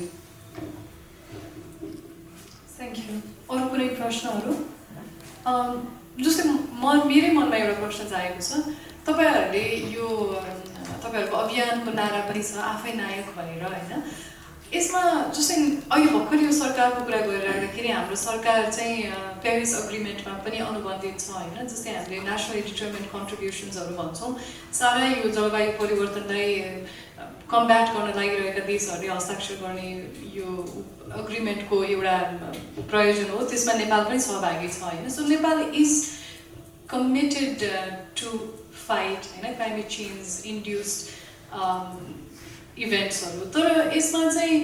Thank you. अरू कुनै प्रश्नहरू? जस्तै मेरै मनमा एउटा प्रश्न जागेको छ। तपाईँहरूले यो तपाईँहरूको अभियानको नारा पनि छ आफै नायक भनेर होइन। यसमा जस्तै अहिले भर्खर यो सरकारको कुरा गरिराख्दाखेरि हाम्रो सरकार चाहिँ पेरिस अग्रिमेन्टमा पनि अनुबन्धित छ होइन। जस्तै हामीले नेसनली डिटर्मिन्ड कन्ट्रिब्युसन्सहरू भन्छौँ। सारा यो जलवायु परिवर्तनलाई कम्ब्याट गर्न लागिरहेका देशहरूले हस्ताक्षर गर्ने यो अग्रिमेन्टको एउटा प्रयोजन हो। त्यसमा नेपाल पनि सहभागी छ होइन। So Nepal is committed to fight होइन क्लाइमेट चेन्ज इन्ड्युस्ड इभेन्ट्सहरू। तर यसमा चाहिँ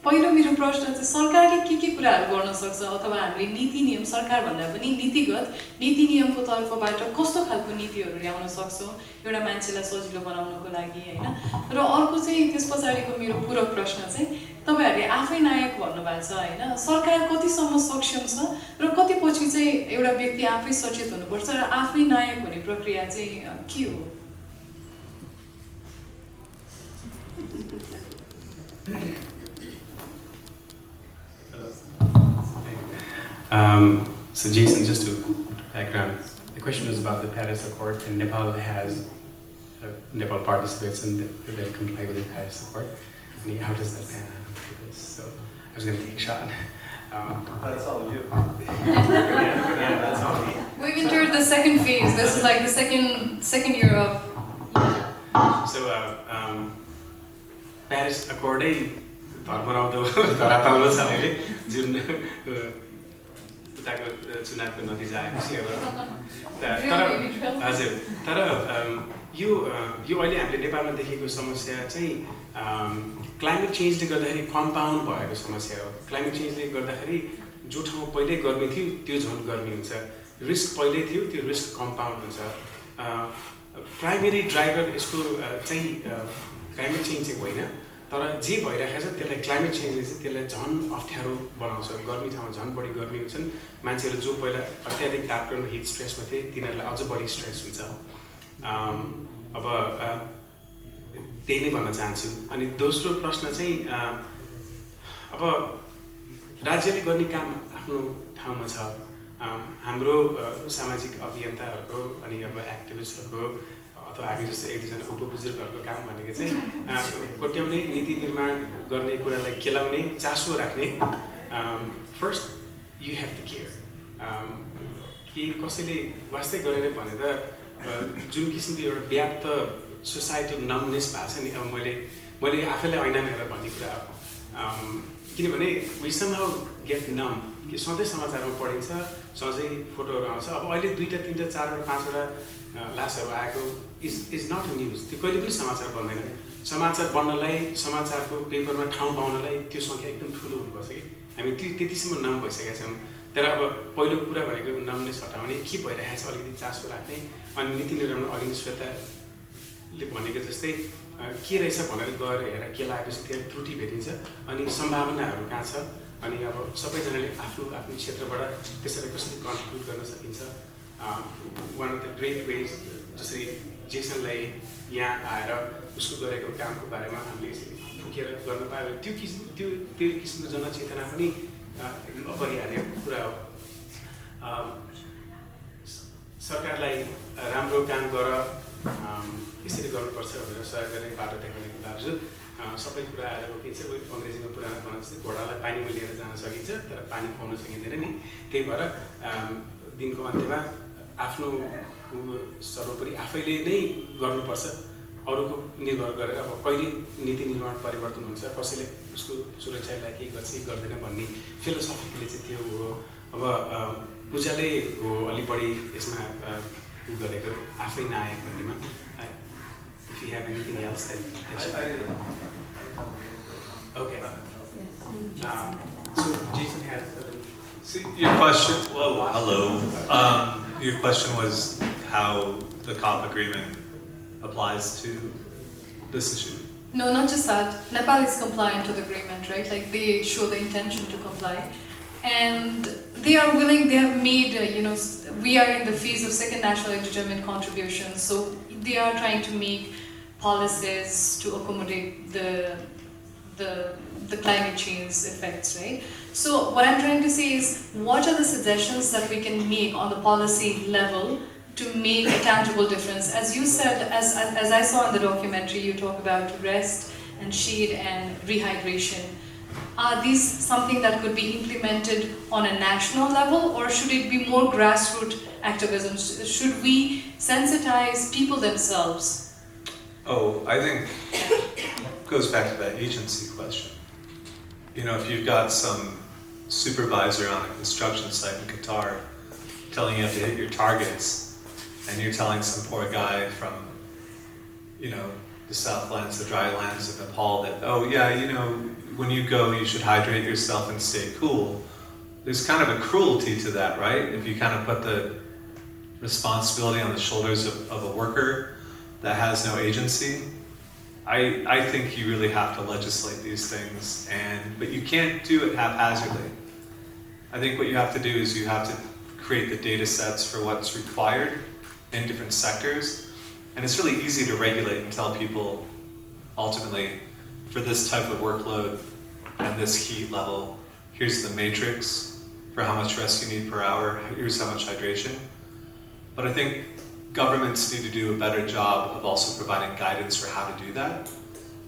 पहिलो मेरो प्रश्न चाहिँ सरकारले के कुराहरू गर्न सक्छ, अथवा हामीले नीति नियम, सरकार भन्दा पनि नीतिगत नीति नियमको तर्फबाट कस्तो खालको नीतिहरू ल्याउन सक्छौँ एउटा मान्छेलाई सजिलो बनाउनको लागि होइन। र अर्को चाहिँ त्यस पछाडिको मेरो पूरक प्रश्न चाहिँ तपाईँहरूले आफै नायक भन्नुभएको छ होइन। सरकार कतिसम्म सक्षम छ र कति पछि चाहिँ एउटा व्यक्ति आफै सचेत हुनुपर्छ र आफै नायक हुने प्रक्रिया चाहिँ के हो? So Jason, just to background, the question was about the Paris Accord, and Nepal Nepal participates and they comply with the Paris Accord. And how does that pan out? So I was going to take a shot. That's all you. Yeah, that's all me. We've entered the second phase. This is like the second year of. So Paris Accord धर्मराउँदो धरातलमा छ अहिले जुन उताको चुनावको नतिजा आएपछि अब हजुर। तर यो अहिले हामीले नेपालमा देखेको समस्या चाहिँ क्लाइमेट चेन्जले गर्दाखेरि कम्पाउन्ड भएको समस्या हो। क्लाइमेट चेन्जले गर्दाखेरि जो ठाउँ पहिल्यै गर्मी थियो त्यो झन् गर्मी हुन्छ, रिस्क पहिल्यै थियो त्यो रिस्क कम्पाउन्ड हुन्छ। प्राइमेरी ड्राइभर यसको चाहिँ क्लाइमेट चेन्ज चाहिँ होइन, तर जे भइरहेको छ त्यसलाई क्लाइमेट चेन्जले चाहिँ त्यसलाई झन् अप्ठ्यारो बनाउँछ। गर्मी ठाउँमा झन् बढी गर्मी हुन्छन्। मान्छेहरू जो पहिला अत्याधिक तापक्रम हिट स्ट्रेसमा थिए तिनीहरूलाई अझ बढी स्ट्रेस हुन्छ। अब त्यही नै भन्न चाहन्छु। अनि दोस्रो प्रश्न चाहिँ अब राज्यले गर्ने काम आफ्नो ठाउँमा छ। हाम्रो सामाजिक अभियन्ताहरूको अनि अब एक्टिभिस्टहरूको अथवा हामी जस्तो एक दुईजना उपबुजुर्गहरूको काम भनेको चाहिँ कोट्याउने नीति निर्माण गर्ने कुरालाई केलाउने चासो राख्ने। First you have to care कि कसैले वास्तै गरेर भने त जुन किसिमको एउटा व्याप्त सोसाइटी नमनेस भएको छ नि। अब मैले आफैलाई ऐना हेरेर भन्ने कुरा हो। किनभने वी समहाउ गेट नम कि सधैँ समाचारमा पढिन्छ, सधैँ फोटोहरू आउँछ। अब अहिले 2टा 3टा 4वटा 5वटा लासहरू आएको इज नट न्युज। त्यो कहिले पनि समाचार बन्दैन। समाचार बन्नलाई, समाचारको पेपरमा ठाउँ पाउनलाई त्यो सङ्ख्या एकदम ठुलो हुनुपर्छ कि हामी त्यतिसम्म नाम भइसकेका छौँ। तर अब पहिलो कुरा भनेको नामले हटाउने के भइरहेको छ अलिकति चासो राख्ने। अनि नीति निर्माण अघि श्वेताले भनेको जस्तै के रहेछ भनेर गएर हेरेर के लागेपछि त्यसले त्रुटि भेटिन्छ अनि सम्भावनाहरू कहाँ छ अनि अब सबैजनाले आफ्नो आफ्नो क्षेत्रबाट त्यसलाई कसरी कन्ट्रिब्युट गर्न सकिन्छ one of the great ways जसरी जेसनलाई यहाँ आएर उसको गरेको कामको बारेमा हामीले यसरी फुकेर गर्न पायो त्यो किसिमको जनचेतना पनि एकदम अपरिहार्य कुरा हो सरकारलाई राम्रो काम गर यसरी गर्नुपर्छ भनेर सहयोग गर्ने बाटो देखाउनेको बावजुद सबै कुरा आएर रोकिन्छ अङ्ग्रेजीमा पुरानो भन्छ जस्तै घोडालाई पानीमा लिएर जान सकिन्छ तर पानी पाउन सकिँदैन नि त्यही भएर दिनको अन्त्यमा आफ्नो सर्वोपरि आफैले नै गर्नुपर्छ अरूको निर्भर गरेर अब कहिले नीति निर्माण परिवर्तन हुन्छ कसैले उसको सुरक्षालाई के गर्छ के गर्दैन भन्ने फिलोसफीले चाहिँ त्यो हो अब पूजाले हो अलि बढी यसमा गरेको आफै नआएको भन्नेमा if you have anything else then okay so Jason has your question hello your question was how the COP agreement applies to this issue. No, not just that. Nepal is compliant to the agreement, right? Like they show the intention to comply. And they are willing, they have made, we are in the phase of second nationally determined contributions. So they are trying to make policies to accommodate the climate change effects, right? So what I'm trying to say is, what are the suggestions that we can make on the policy level to make a tangible difference? As you said, as I saw in the documentary, you talk about rest and shade and rehydration. Are these something that could be implemented on a national level, or should it be more grassroots activism? Should we sensitize people themselves? Oh, I think it goes back to that agency question. If you've got some supervisor on a construction site in Qatar telling you have to hit your targets, and you're telling some poor guy from, the Southlands, the dry lands of Nepal that, oh yeah, when you go, you should hydrate yourself and stay cool. There's kind of a cruelty to that, right? If you kind of put the responsibility on the shoulders of a worker that has no agency, I think you really have to legislate these things, but you can't do it haphazardly. I think what you have to do is you have to create the data sets for what's required in different sectors, and it's really easy to regulate and tell people ultimately for this type of workload and this heat level, here's the matrix for how much rest you need per hour, here's how much hydration. But I think governments need to do a better job of also providing guidance for how to do that.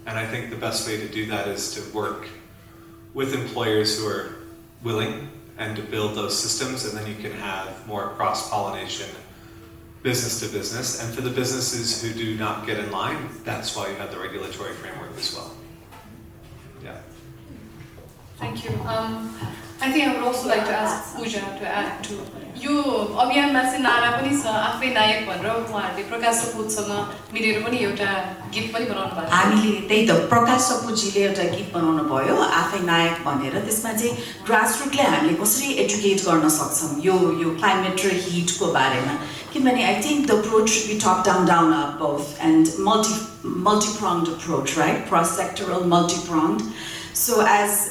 And I think the best way to do that is to work with employers who are willing and to build those systems, and then you can have more cross-pollination business to business. And for the businesses who do not get in line, that's why you have the regulatory framework as well. Yeah. Thank you. I think I would also like to ask Pooja to add to यो अभियानमा चाहिँ नारा पनि छ आफै नायक भनेर उहाँहरूले प्रकाश सपुतसँग मिलेर पनि एउटा गीत पनि बनाउनु भएको छ हामीले त्यही त प्रकाश सपुतजीले एउटा गीत बनाउनु भयो आफै नायक भनेर त्यसमा चाहिँ ग्रासरुटले हामीले कसरी एजुकेट गर्न सक्छौं यो क्लाइमेट र हिटको बारेमा किनभने I think the approach should be top down up both and multi-pronged approach, right? Cross-sectoral, multi-pronged. So as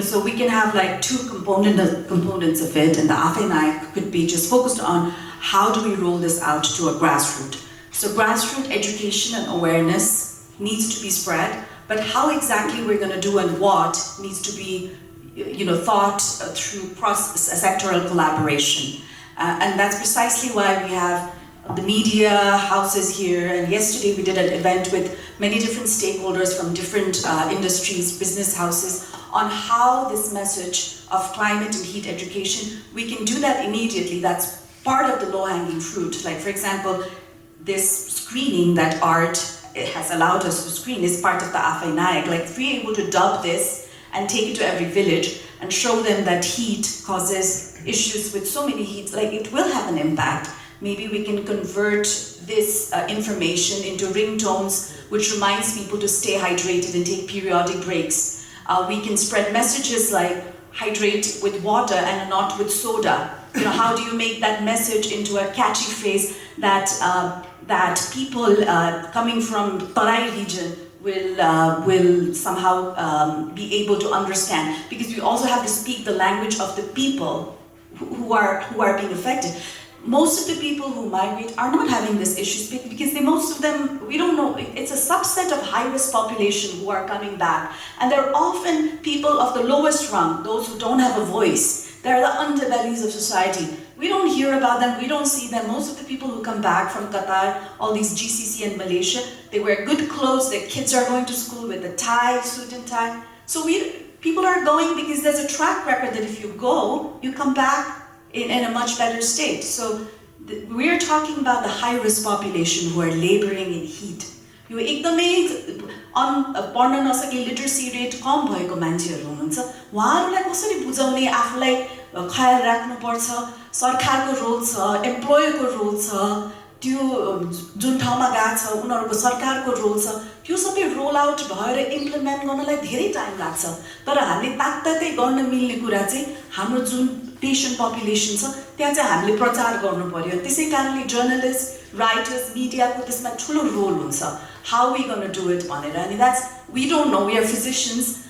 so we can have like two components of it, and the Afenai could be just focused on how do we roll this out to a grassroots. So grassroots education and awareness needs to be spread, but how exactly we're going to do and what needs to be thought through sectoral collaboration. And that's precisely why we have the media houses here, and yesterday we did an event with many different stakeholders from different industries, business houses, on how this message of climate and heat education, we can do that immediately. That's part of the low-hanging fruit. Like for example, this screening that art has allowed us to screen is part of the Afai Nayak. Like if we're able to dub this and take it to every village and show them that heat causes issues with so many heats, like it will have an impact. Maybe we can convert this information into ringtones, which reminds people to stay hydrated and take periodic breaks. We can spread messages like hydrate with water and not with soda. How do you make that message into a catchy phrase that people coming from Tarai region will somehow be able to understand, because we also have to speak the language of the people who are being affected. Most of the people who migrate are not having this issue because most of them, we don't know, it's a subset of high-risk population who are coming back. And they're often people of the lowest rung, those who don't have a voice. They're the underbellies of society. We don't hear about them, we don't see them. Most of the people who come back from Qatar, all these GCC and Malaysia, they wear good clothes, their kids are going to school with a tie, suit and tie. So people are going because there's a track record that if you go, you come back in a much better state. So we're talking about the high-risk population who are laboring in heat. यो एकदमै पढ्न नसके literacy rate कम भएको मान्छेहरू हुनुहुन्छ, उहाँहरूलाई कसरी बुझाउने, आफूलाई ख्याल राख्नुपर्छ, सरकारको रोल छ, एम्प्लोयरको रोल छ, त्यो जुन ठाउँमा गएको छ उनीहरूको सरकारको रोल छ, त्यो सबै रोल आउट भएर इम्प्लिमेन्ट गर्नलाई धेरै टाइम लाग्छ। तर हामीले तात्तातै गर्न मिल्ने कुरा चाहिँ हाम्रो जुन पेशेन्ट पपुलेसन छ त्यहाँ चाहिँ हामीले प्रचार गर्नु पर्यो। त्यसै कारणले जर्नलिस्ट, राइटर्स, मिडियाको त्यसमा ठुलो रोल हुन्छ। How are we going to do it भनेर, अनि we don't know, we are physicians,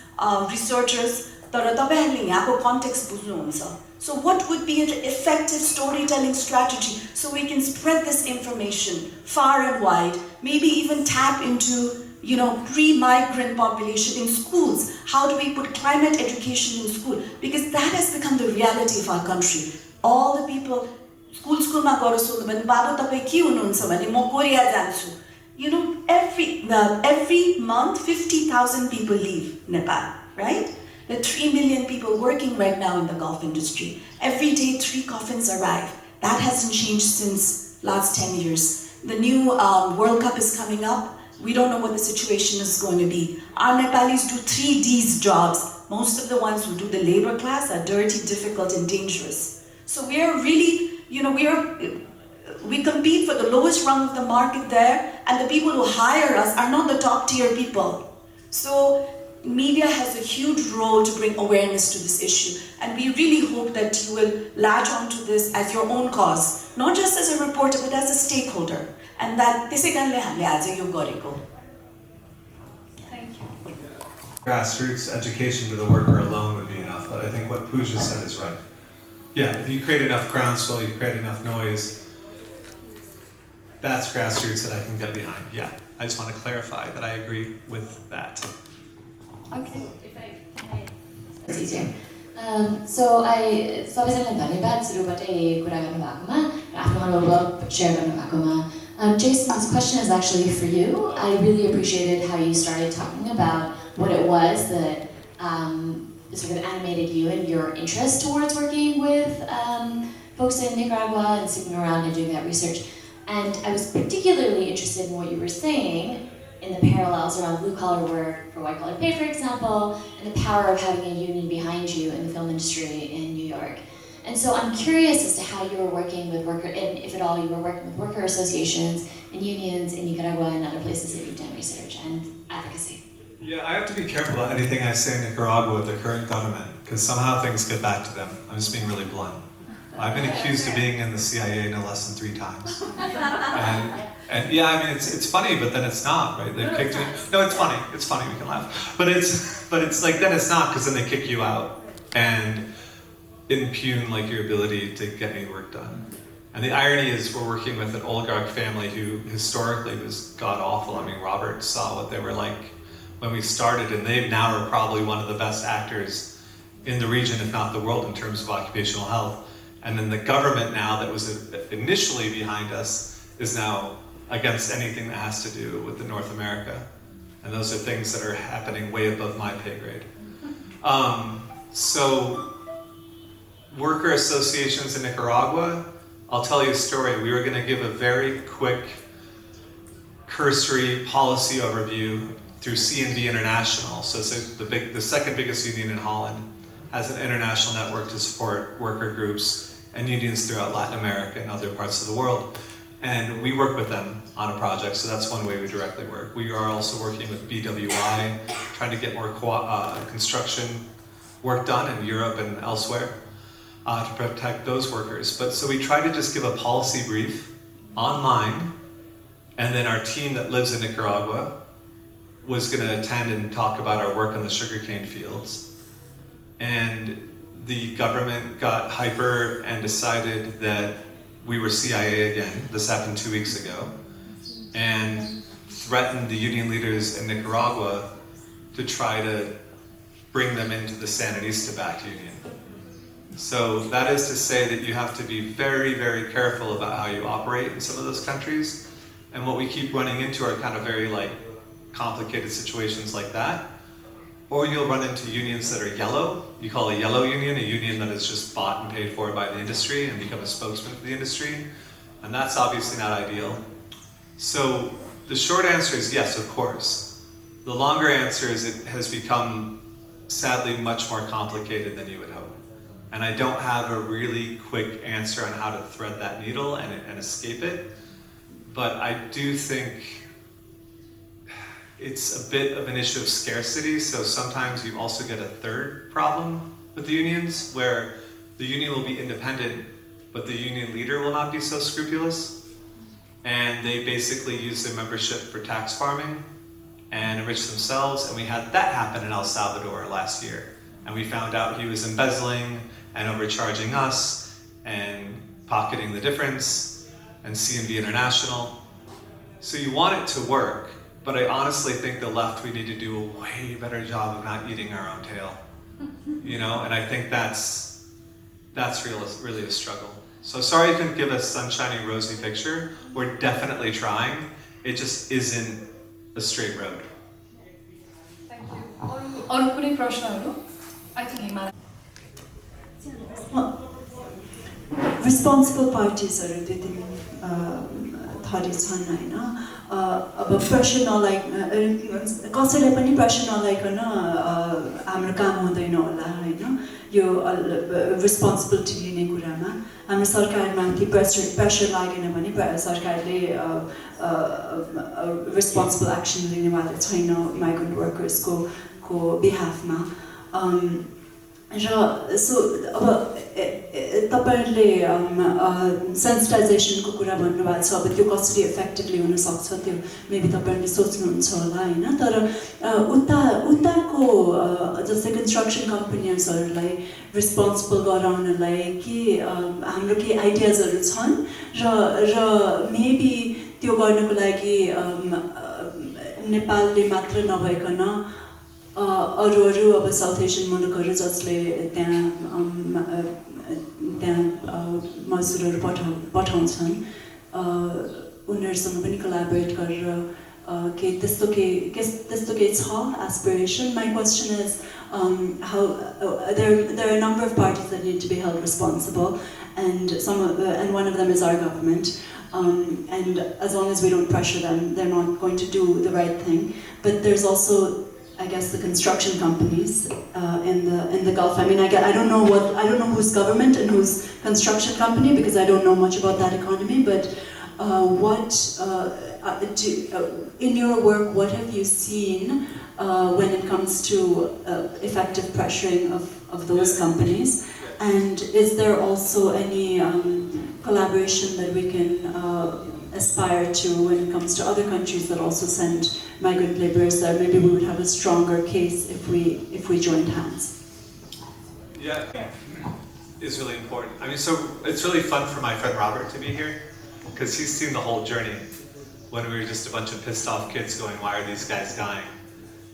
researchers, तर तपाईहरुले यहाँको context बुझ्नुहुन्छ। So what would be an effective storytelling strategy so we can spread this information far and wide, maybe even tap into pre-migrant population in schools. How do we put climate education in school? Because that has become the reality of our country. All the people, schoolमा गएर सोध्नु भने बाबु तपाई के हुनुहुन्छ भने म Korea जान्छु। Every month 50,000 people leave Nepal, right? There are 3 million people working right now in the golf industry. Every day 3 coffins arrive. That hasn't changed since last 10 years. The new World Cup is coming up. We don't know what the situation is going to be. Our Nepalis do 3 Ds jobs. Most of the ones who do the labor class are dirty, difficult, and dangerous. So we are really, we compete for the lowest rung of the market there, and the people who hire us are not the top tier people. So media has a huge role to bring awareness to this issue, and we really hope that you will latch onto this as your own cause, not just as a reporter, but as a stakeholder. And that त्यसै कारणले हामीले आज यो गरेको। Thank you. Grassroots education to the worker alone would be enough, but I think what Pooja said is right. Yeah, if you create enough groundswell, you create enough noise, that's grassroots that I can get behind. Yeah, I just want to clarify that I agree with that. Okay, that's easier. So I सबैजनालाई धन्यवाद सुरुबाटै कुरा गर्नु भएकोमा र आफ्नो अनुभव share गर्नु भएकोमा। Jason, this question is actually for you. I really appreciated how you started talking about what it was that sort of animated you and your interest towards working with folks in Nicaragua and sticking around and doing that research. And I was particularly interested in what you were saying in the parallels around blue-collar work for white-collar pay, for example, and the power of having a union behind you in the film industry in New York. And so I'm curious as to how you were working with and if at all you were working with worker associations and unions in Nicaragua and other places that you've done research and advocacy. Yeah, I have to be careful about anything I say in Nicaragua with the current government, because somehow things get back to them. I'm just being really blunt. I've been accused of being in the CIA no less than 3 times. And yeah, I mean, it's funny, but then it's not, right? They kicked me. No, it's funny, we can laugh. But it's like, then it's not, because then they kick you out and impugn like your ability to get any work done. And the irony is we're working with an oligarch family who historically was god-awful. I mean, Robert saw what they were like when we started, and they now are probably one of the best actors in the region, if not the world, in terms of occupational health. And then the government now that was initially behind us is now against anything that has to do with the North America. And those are things that are happening way above my pay grade. So worker associations in Nicaragua, I'll tell you a story. We were going to give a very quick, cursory policy overview through C&V International. So it's the second biggest union in Holland, has an international network to support worker groups and unions throughout Latin America and other parts of the world. And we work with them on a project, so that's one way we directly work. We are also working with BWI, trying to get more construction work done in Europe and elsewhere to protect those workers. But so we try to just give a policy brief online, and then our team that lives in Nicaragua was going to attend and talk about our work on the sugarcane fields. And the government got hyper and decided that we were CIA again. This happened 2 weeks ago. And threatened the union leaders in Nicaragua to try to bring them into the Sandinista-backed union. So that is to say that you have to be very, very careful about how you operate in some of those countries. And what we keep running into are kind of very complicated situations like that. Or you'll run into unions that are yellow. You call a yellow union a union that is just bought and paid for by the industry and become a spokesman for the industry. And that's obviously not ideal. So the short answer is yes, of course. The longer answer is it has become, sadly, much more complicated than you would hope. And I don't have a really quick answer on how to thread that needle and escape it. But I do think it's a bit of an issue of scarcity. So sometimes you also get a third problem with the unions, where the union will be independent, but the union leader will not be so scrupulous. And they basically use their membership for tax farming and enrich themselves. And we had that happen in El Salvador last year. And we found out he was embezzling and overcharging us and pocketing the difference and CNV International. So you want it to work, but I honestly think the left, we need to do a way better job of not eating our own tail. And I think that's really a struggle. So sorry you couldn't give a sunshiny, rosy picture. We're definitely trying. It just isn't a straight road. Thank you. अरू कुनै प्रश्नहरू? I think Himal. Responsible parties-हरु दुई तीन थरी छन् हैन. अब pressure कसैले पनि प्रेसर नलाइकन हाम्रो काम हुँदैन होला हैन. यो रिस्पोन्सिबिलिटी लिने कुरामा हाम्रो सरकारमाथि प्रेसर लागेन भने सरकारले रिस्पोन्सिबल एक्सन लिनेवाला छैन माइग्रेन्ट वर्कर्सको बिहाफमा. र सो अब तपाईहरुले सेन्सिटाइजेसनको कुरा भन्नुभएको छ. अब त्यो कसरी इफेक्टिभली हुन सक्छ त्यो मेबी तपाईहरुले सोच्नुहुन्छ होला हैन. तर उताको जस्तै कन्स्ट्रक्सन कम्पनीहरुलाई रिस्पोन्सिबल गराउनलाई के हाम्रो के आइडियाजहरु छन् र मेबी त्यो गर्नको लागि नेपालले मात्र नभइकन अरू अब साउथ एसियन मुलुकहरु जसले त्यहाँ मजदुरहरु पठाउँछन् उनीहरुसँग पनि कोलाबोरेट गरेर के त्यस्तो के छ aspiration. My question is how there are a number of parties that need to be held responsible, and one of them is our government. And as long as we don't pressure them, they're not going to do the right thing. But there's also, I guess, the construction companies in the Gulf. I mean, I don't know whose government and whose construction company, because I don't know much about that economy. But in your work, what have you seen when it comes to effective pressuring of those companies? And is there also any collaboration that we can aspire to when it comes to other countries that also send migrant laborers there? Maybe we would have a stronger case if we joined hands. Yeah, it's really important. I mean, so it's really fun for my friend Robert to be here, because he's seen the whole journey when we were just a bunch of pissed off kids going, why are these guys dying,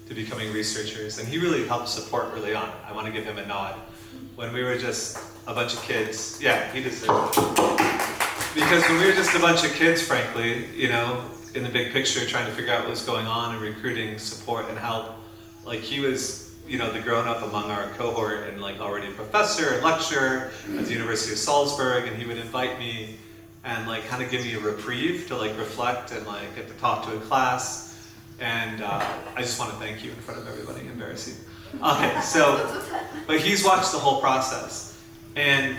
to becoming researchers. And he really helped support early on. I want to give him a nod. When we were just a bunch of kids, yeah, he deserves it. Because when we were just a bunch of kids, frankly, in the big picture, trying to figure out what was going on and recruiting support and help, like he was, the grown-up among our cohort and like already a professor and lecturer at the University of Salzburg, and he would invite me and like kind of give me a reprieve to like reflect and like get to talk to a class. And I just want to thank you in front of everybody, embarrassing. Okay, but he's watched the whole process. And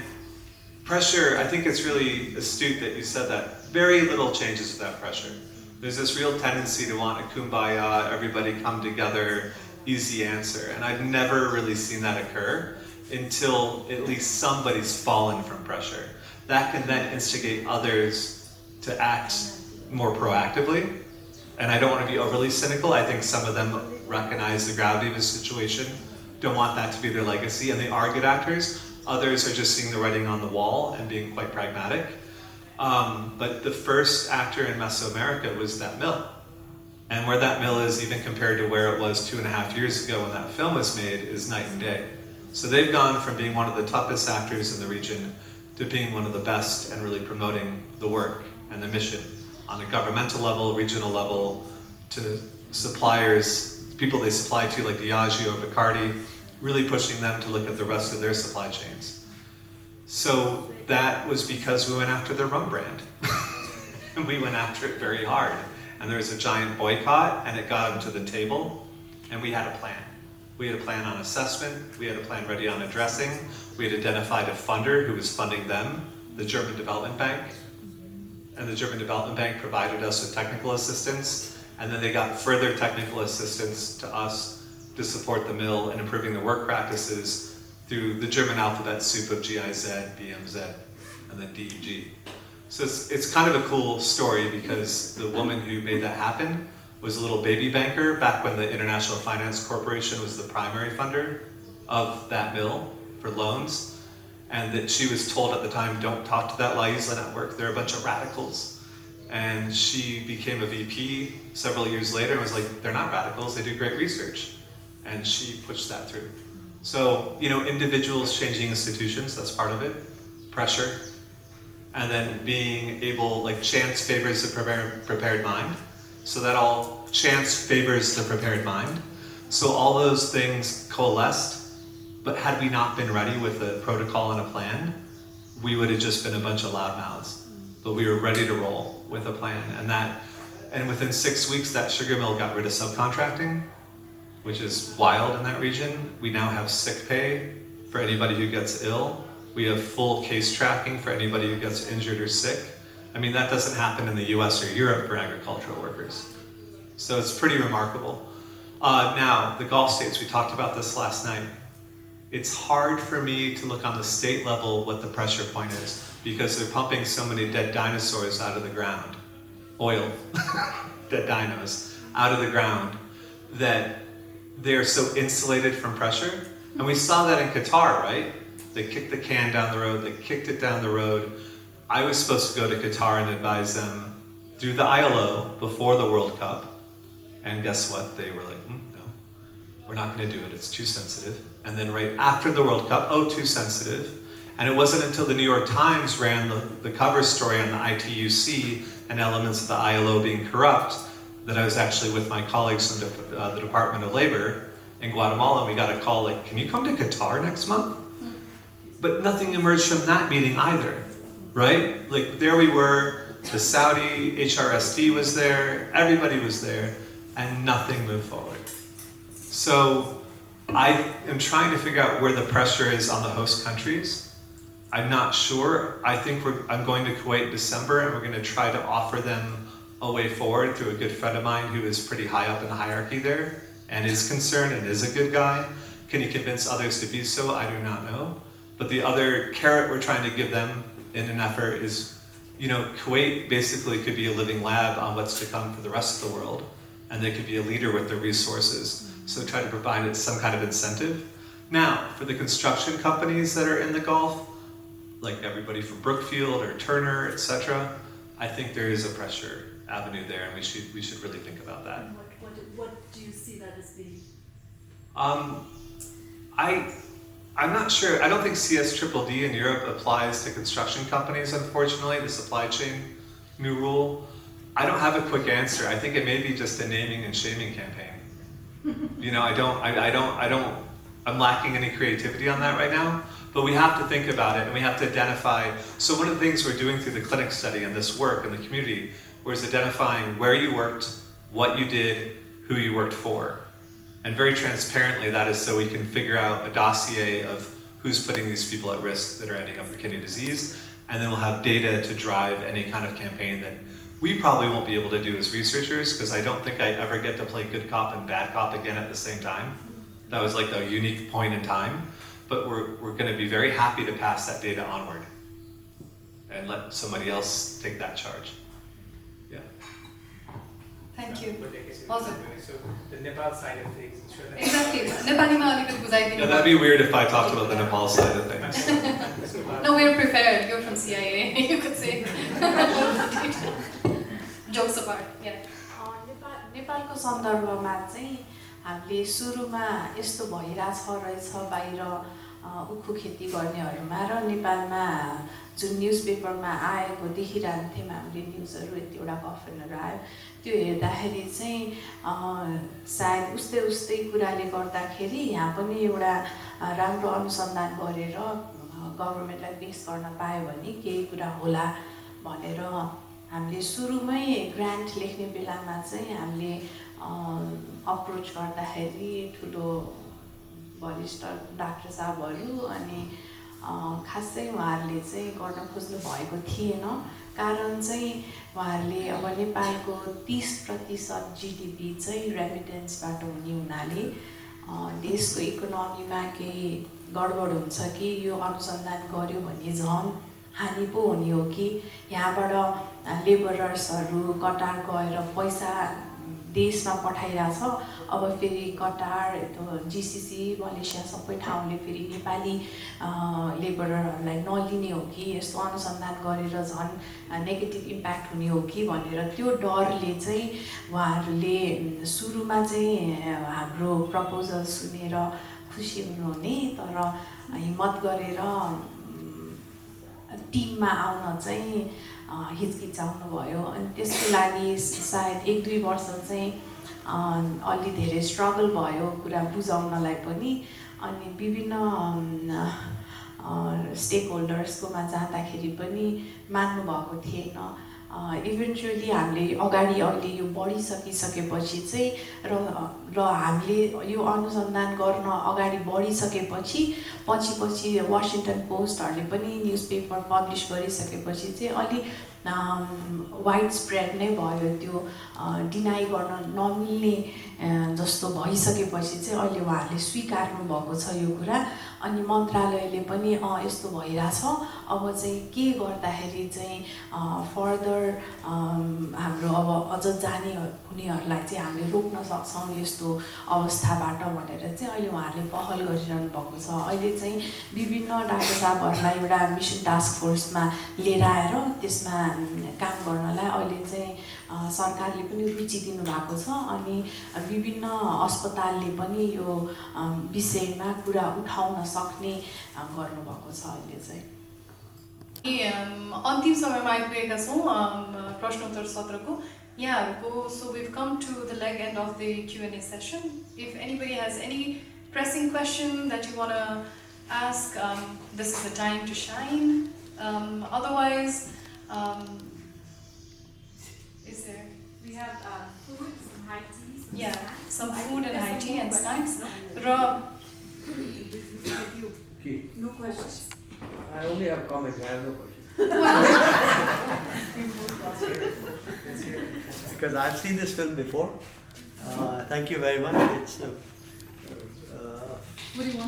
pressure, I think it's really astute that you said that. Very little changes without pressure. There's this real tendency to want a kumbaya, everybody come together, easy answer. And I've never really seen that occur until at least somebody's fallen from pressure. That can then instigate others to act more proactively. and I don't want to be overly cynical, I think some of them recognize the gravity of the situation, don't want that to be their legacy, and they are good actors. Others are just seeing the writing on the wall and being quite pragmatic. But the first actor in Mesoamerica was that mill. And where that mill is, even compared to where it was 2.5 years ago when that film was made, is night and day. So they've gone from being one of the toughest actors in the region to being one of the best and really promoting the work and the mission on a governmental level, regional level, to suppliers, people they supply to like Diageo or Bacardi, really pushing them to look at the rest of their supply chains. So that was because we went after their rum brand. And we went after it very hard. And there was a giant boycott, and it got them to the table, and we had a plan. We had a plan on assessment, we had a plan ready on addressing, we had identified a funder who was funding them, the German Development Bank, and the German Development Bank provided us with technical assistance, and then they got further technical assistance to us to support the mill in improving the work practices through the German alphabet soup of GIZ, BMZ, and then DEG. So it's kind of a cool story because the woman who made that happen was a little baby banker back when the International Finance Corporation was the primary funder of that mill for loans. And that she was told at the time, don't talk to that Isla Network, they're a bunch of radicals. And she became a VP several years later and was like, they're not radicals, they do great research. And she pushed that through. So, you know, individuals changing institutions, that's part of it. Pressure. And then being able, like chance favors the prepared mind. So that all, chance favors the prepared mind. So all those things coalesced, but had we not been ready with a protocol and a plan, we would have just been a bunch of loudmouths. But we were ready to roll with a plan. And within 6 weeks, that sugar mill got rid of subcontracting, which is wild in that region. We now have sick pay for anybody who gets ill. We have full case tracking for anybody who gets injured or sick. I mean, that doesn't happen in the US or Europe for agricultural workers. So it's pretty remarkable. Now, the Gulf states, we talked about this last night. It's hard for me to look on the state level what the pressure point is because they're pumping so many dead dinosaurs out of the ground. Oil, dead dinos, out of the ground that they're so insulated from pressure. And we saw that in Qatar, right? They kicked the can down the road, they kicked it down the road. I was supposed to go to Qatar and advise them through the ILO before the World Cup. And guess what? They were like, no, we're not gonna do it, it's too sensitive. And then right after the World Cup, oh, too sensitive. And it wasn't until the New York Times ran the cover story on the ITUC and elements of the ILO being corrupt that I was actually with my colleagues in the Department of Labor in Guatemala, and we got a call like, can you come to Qatar next month? But nothing emerged from that meeting either, right? Like there we were, the Saudi HRSD was there, everybody was there, and nothing moved forward. So I am trying to figure out where the pressure is on the host countries. I'm not sure. I think I'm going to Kuwait in December, and we're going to try to offer them a way forward through a good friend of mine who is pretty high up in the hierarchy there, and is concerned and is a good guy. Can he convince others to be so? I do not know. But the other carrot we're trying to give them in an effort is, you know, Kuwait basically could be a living lab on what's to come for the rest of the world, and they could be a leader with their resources. So try to provide it some kind of incentive. Now, for the construction companies that are in the Gulf, like everybody from Brookfield or Turner, etc., I think there is a pressure avenue there, and we should really think about that. And what do you see that as being? I'm not sure. I don't think CSDDD in Europe applies to construction companies, unfortunately, the supply chain new rule. I don't have a quick answer. I think it may be just a naming and shaming campaign. You know, I'm lacking any creativity on that right now, but we have to think about it and we have to identify. So one of the things we're doing through the clinic study and this work in the community was identifying where you worked, what you did, who you worked for. And very transparently, that is so we can figure out a dossier of who's putting these people at risk that are ending up with kidney disease, and then we'll have data to drive any kind of campaign that we probably won't be able to do as researchers, because I don't think I ever get to play good cop and bad cop again at the same time. That was like a unique point in time, but we're going to be very happy to pass that data onward and let somebody else take that charge. Yeah. Thank you. you. So the Nepal side of things. Exactly. नेपालीमा अलिकति बुझाइदिनु. Yeah, that'd be weird if I talked about the Nepal side of things. No, we're prepared. You're from CIA. You could say. Jokes apart. Yeah. नेपालको सन्दर्भमा चाहिँ हामीले सुरुमा यस्तो भइरहेछ रहेछ बाहिर उखु खेती गर्नेहरूमा र नेपालमा जुन न्युजपेपरमा आएको देखिरहन्थ्यौँ हामीले न्युजहरू यतिवटा कफनहरू आयो त्यो हेर्दाखेरि चाहिँ सायद उस्तै कुराले गर्दाखेरि यहाँ पनि एउटा राम्रो अनुसन्धान गरेर गभर्नमेन्टलाई बेस गर्न पायो भने केही कुरा होला भनेर हामीले सुरुमै ग्रान्ट लेख्ने बेलामा चाहिँ हामीले अप्रोच गर्दाखेरि ठुलो वरिष्ठ डाक्टर साहबहरू अनि खासै उहाँहरूले चाहिँ गर्न खोज्नु भएको थिएन कारण चाहिँ उहाँहरूले अब नेपालको 30% GDP चाहिँ रेमिटेन्सबाट हुने हुनाले देशको इकोनोमीमा केही गडबड हुन्छ कि यो अनुसन्धान गर्यो भने झन् हानि पो हुने हो कि यहाँबाट लेबरर्सहरू कटार गएर पैसा देशमा पठाइरहेछ अब फेरि कटार GCC मलेसिया सबै ठाउँले फेरि नेपाली लेबररहरूलाई नलिने हो कि यस्तो अनुसन्धान गरेर झन् नेगेटिभ इम्प्याक्ट हुने हो कि भनेर त्यो डरले चाहिँ उहाँहरूले सुरुमा चाहिँ हाम्रो प्रपोजल सुनेर खुसी हुनुहुने तर हिम्मत गरेर टिममा आउन चाहिँ हिचकिचाउनु भयो अनि त्यसको लागि सायद 1-2 वर्ष चाहिँ अलि धेरै स्ट्रगल भयो कुरा बुझाउनलाई पनि अनि विभिन्न स्टेक होल्डर्सकोमा जाँदाखेरि पनि मान्नु भएको थिएन इभेन्चुअली हामीले अगाडि अहिले यो बढिसकिसकेपछि चाहिँ र हामीले यो अनुसन्धान गर्न अगाडि बढिसकेपछि पछि वासिङ्टन पोस्टहरूले पनि न्युजपेपर पब्लिस गरिसकेपछि चाहिँ अलि वाइड स्प्रेड नै भयो त्यो डिनाइ गर्न नमिल्ने जस्तो भइसकेपछि चाहिँ अहिले उहाँहरूले स्वीकार्नु भएको छ यो कुरा अनि मन्त्रालयले पनि यस्तो भइरहेछ अब चाहिँ के गर्दाखेरि चाहिँ फर्दर हाम्रो अब अझ जाने हुनेहरूलाई चाहिँ हामीले रोक्न सक्छौँ यस्तो अवस्थाबाट भनेर चाहिँ अहिले उहाँहरूले पहल गरिरहनु भएको छ अहिले चाहिँ विभिन्न डाक्टर साहबहरूलाई एउटा मिसन टास्क फोर्समा लिएर आएर त्यसमा काम गर्नलाई अहिले चाहिँ सरकारले पनि रुचि दिनुभएको छ अनि विभिन्न अस्पतालले पनि यो विषयमा कुरा उठाउन सक्ने गर्नुभएको छ अहिले चाहिँ अन्तिम समयमा आइपुगेका छौँ प्रश्नोत्तर सत्रको यहाँहरूको so we've come to the leg end of the Q&A session. If anybody has any pressing question that you want to ask, this is the time to shine. Otherwise, is there? We have food, some high tea. Yeah, some food and high tea and snacks. Rob. No questions. I only have comments. I have no questions. Because I've seen this film before. Thank you very much. It's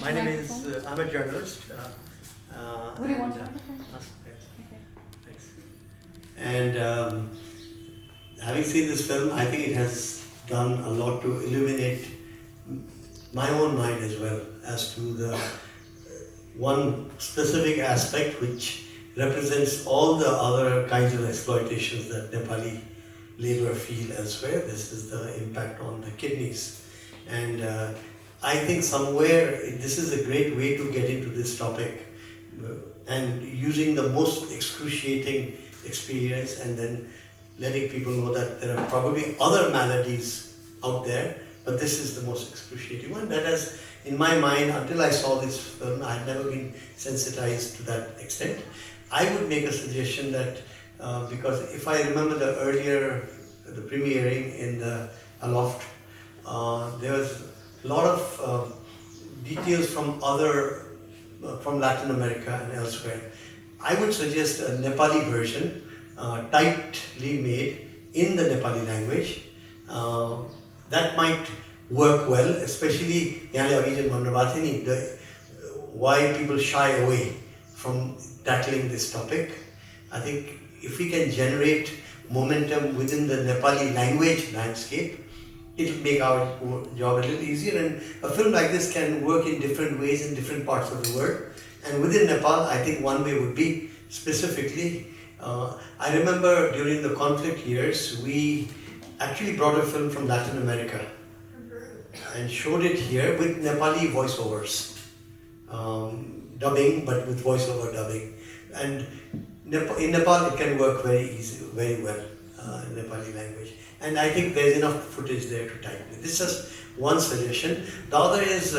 my name is I'm a journalist. What do you want? Thanks. And having seen this film, I think it has done a lot to illuminate my own mind as well as to the one specific aspect which represents all the other kinds of exploitations that Nepali labor feel elsewhere. This is the impact on the kidneys. And I think somewhere this is a great way to get into this topic and using the most excruciating experience and then letting people know that there are probably other maladies out there, but this is the most excruciating one. That has, in my mind, until I saw this film, I had never been sensitized to that extent. I would make a suggestion that, because if I remember the premiering in the Aloft, there was a lot of details from Latin America and elsewhere. I would suggest a Nepali version, tightly made in the Nepali language. That might work well, especially why people shy away from tackling this topic. I think if we can generate momentum within the Nepali language landscape, it'll make our job a little easier. And a film like this can work in different ways in different parts of the world. And within Nepal, I think one way would be specifically, I remember during the conflict years, we actually brought a film from Latin America and showed it here with Nepali voiceovers, dubbing, but with voiceover dubbing. And in Nepal, it can work very well in Nepali language. And I think there's enough footage there to type with. This is one suggestion. The other is,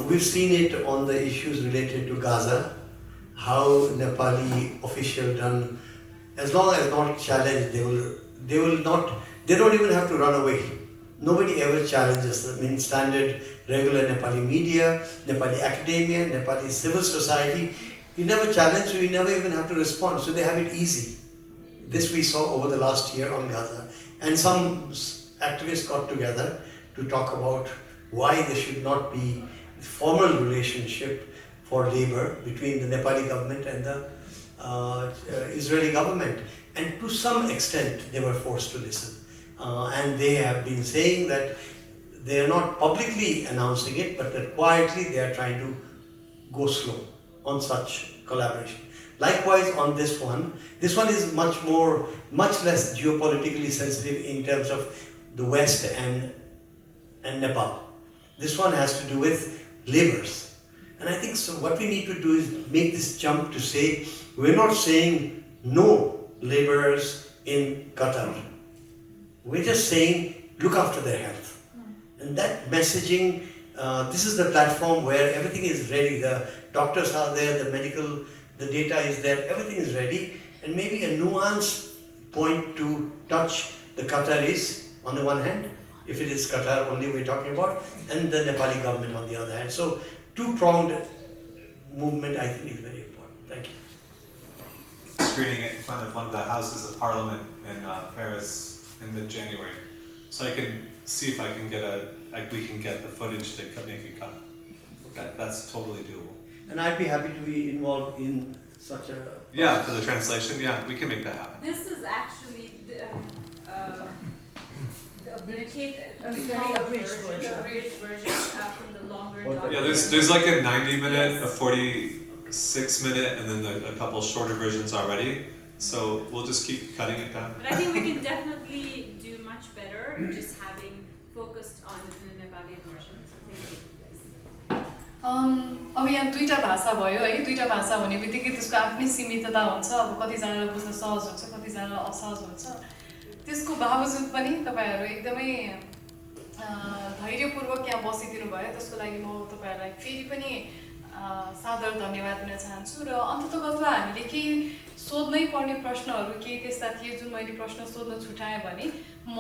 we've seen it on the issues related to Gaza, how Nepali official done, as long as not challenged, they don't even have to run away. Nobody ever challenges them in standard, regular Nepali media, Nepali academia, Nepali civil society. You never challenge, so you never even have to respond, so they have it easy. This we saw over the last year on Gaza. And some activists got together to talk about why there should not be formal relationship for labor between the Nepali government and the Israeli government. And to some extent, they were forced to listen. And they have been saying that they are not publicly announcing it, but that quietly they are trying to go slow on such collaboration. Likewise on this one is much less geopolitically sensitive in terms of the West and Nepal. This one has to do with laborers. And I think so what we need to do is make this jump to say, we're not saying no laborers in Qatar. We're just saying, look after their health. And that messaging, this is the platform where everything is ready. The doctors are there, the data is there, everything is ready. And maybe a nuanced point to touch the Qataris on the one hand, if it is Qatar only we're talking about, and the Nepali government on the other hand. So two-pronged movement I think is very important. Thank you. Screening it in front of one of the Houses of Parliament in Paris in mid-January, so I can see if I can get we can get the footage to make it cut. That's totally doable. And I'd be happy to be involved in such a... Yeah, for the translation, yeah, we can make that happen. This is actually the abridged version from the longer document. Yeah, there's like a 90-minute, a 46-minute, and then a couple shorter versions already. So we'll just keep cutting it down. But I think we can definitely do much better just having focused on the Nepali version. अब यहाँ दुईटा भाषा भयो है दुईटा भाषा हुने बित्तिकै त्यसको आफ्नै सीमितता हुन्छ अब कतिजनालाई बुझ्न सहज हुन्छ कतिजनालाई असहज हुन्छ त्यसको बावजुद पनि तपाईहरु एकदमै धैर्यपूर्वक यहाँ बसिदिनु भयो त्यसको लागि म तपाईहरुलाई फेरि पनि सादर धन्यवाद दिन चाहन्छु र अन्ततगतमा हामीले के सोध्नै पर्ने प्रश्नहरु के त्यस्ता थिए जुन मैले प्रश्न सोध्न छुटाएँ भने म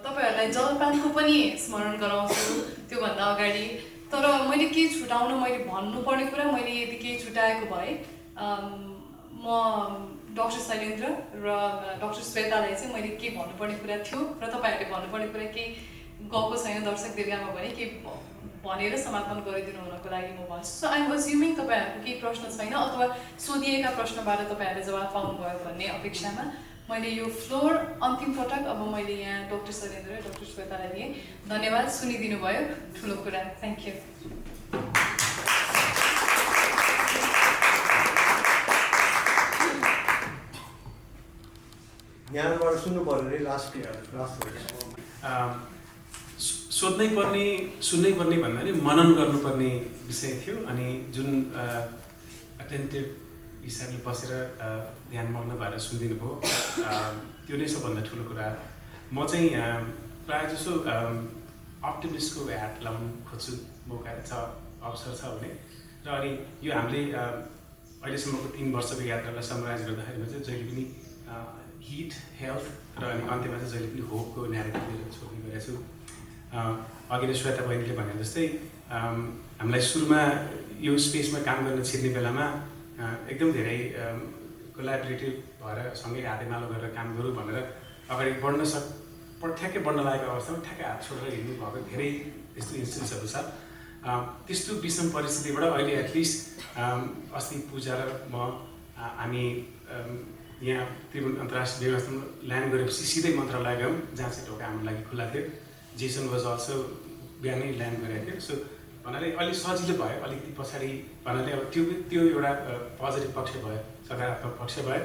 तपाईहरुलाई जलपानको पनि स्मरण गराउँछु त्यो भन्दा अगाडि तर मैले के छुटाउन मैले भन्नुपर्ने कुरा मैले यदि के छुटाएको भए म डाक्टर शैलेन्द्र र डाक्टर श्वेतालाई चाहिँ मैले के भन्नुपर्ने कुरा थियो र तपाईहरुले भन्नुपर्ने कुरा के गएको छैन दर्शक दीर्घामा भने के भनेर समापन गरिदिनु हुनको लागि म भन्छु सो आइ एम अस्युमिङ तपाईहरुको के प्रश्न छैन अथवा सोधिएका प्रश्नबाट तपाईहरुले जवाफ पाउनुभयो भन्ने अपेक्षामा मैले यो फ्लोर अन्तिम पटक अब मैले यहाँ डाक्टर शैलेन्द्र र डाक्टर श्वेतालाई दिएँ धन्यवाद सुनिदिनु भयो ठुलो कुरा थ्यांक यू यहाँबाट सुन्नु पर्यो रे लास्ट सोध्नै पर्ने सुन्नै पर्ने भन्दा नि मनन गर्नुपर्ने विषय थियो अनि जुन अटेन्टिभ हिसाबले बसेर ध्यानमग्न भएर सुनिदिनु भयो त्यो नै सबभन्दा ठुलो कुरा म चाहिँ प्रायः जसो अप्टिमिस्टको ह्याट लाउनु खोज्छु मौका छ अवसर छ भने र अनि यो हामीले अहिलेसम्मको 3 वर्षको यात्रालाई समराइज गर्दाखेरि चाहिँ जहिले पनि हिट हेल्थ र अनि अन्त्यमा चाहिँ जहिले पनि होपको न्यारेटिभ लिएर छोड्ने गरेको छु अघि नै श्वेता बहिनीले भने जस्तै हामीलाई सुरुमा यो स्पेसमा काम गर्न छिर्ने बेलामा एकदम धेरै कोलाबोरेटिभ भएर सँगै हातेमालो गरेर काम गरौँ भनेर अगाडि बढ्न ठ्याक्कै बढ्न लागेको अवस्थामा ठ्याक्कै हात छोडेर हिँड्नु भएको धेरै त्यस्तो इन्स्टेन्सहरू छ त्यस्तो विषम परिस्थितिबाट अहिले एटलिस्ट अस्ति पूजा र म हामी यहाँ त्रिभुवन अन्तर्राष्ट्रिय विमानस्थलमा ल्यान्ड गरेपछि सिधै मन्त्रालय गयौँ जहाँ चाहिँ ढोका हाम्रो लागि खुल्ला थियो जेसन वाज अल्सो बिहानै ल्यान्ड गरेको थियो सो भन्नाले अलिक सजिलो भयो अलिकति पछाडि भन्नाले अब त्यो एउटा पोजिटिभ पक्ष भयो सकारात्मक पक्ष भयो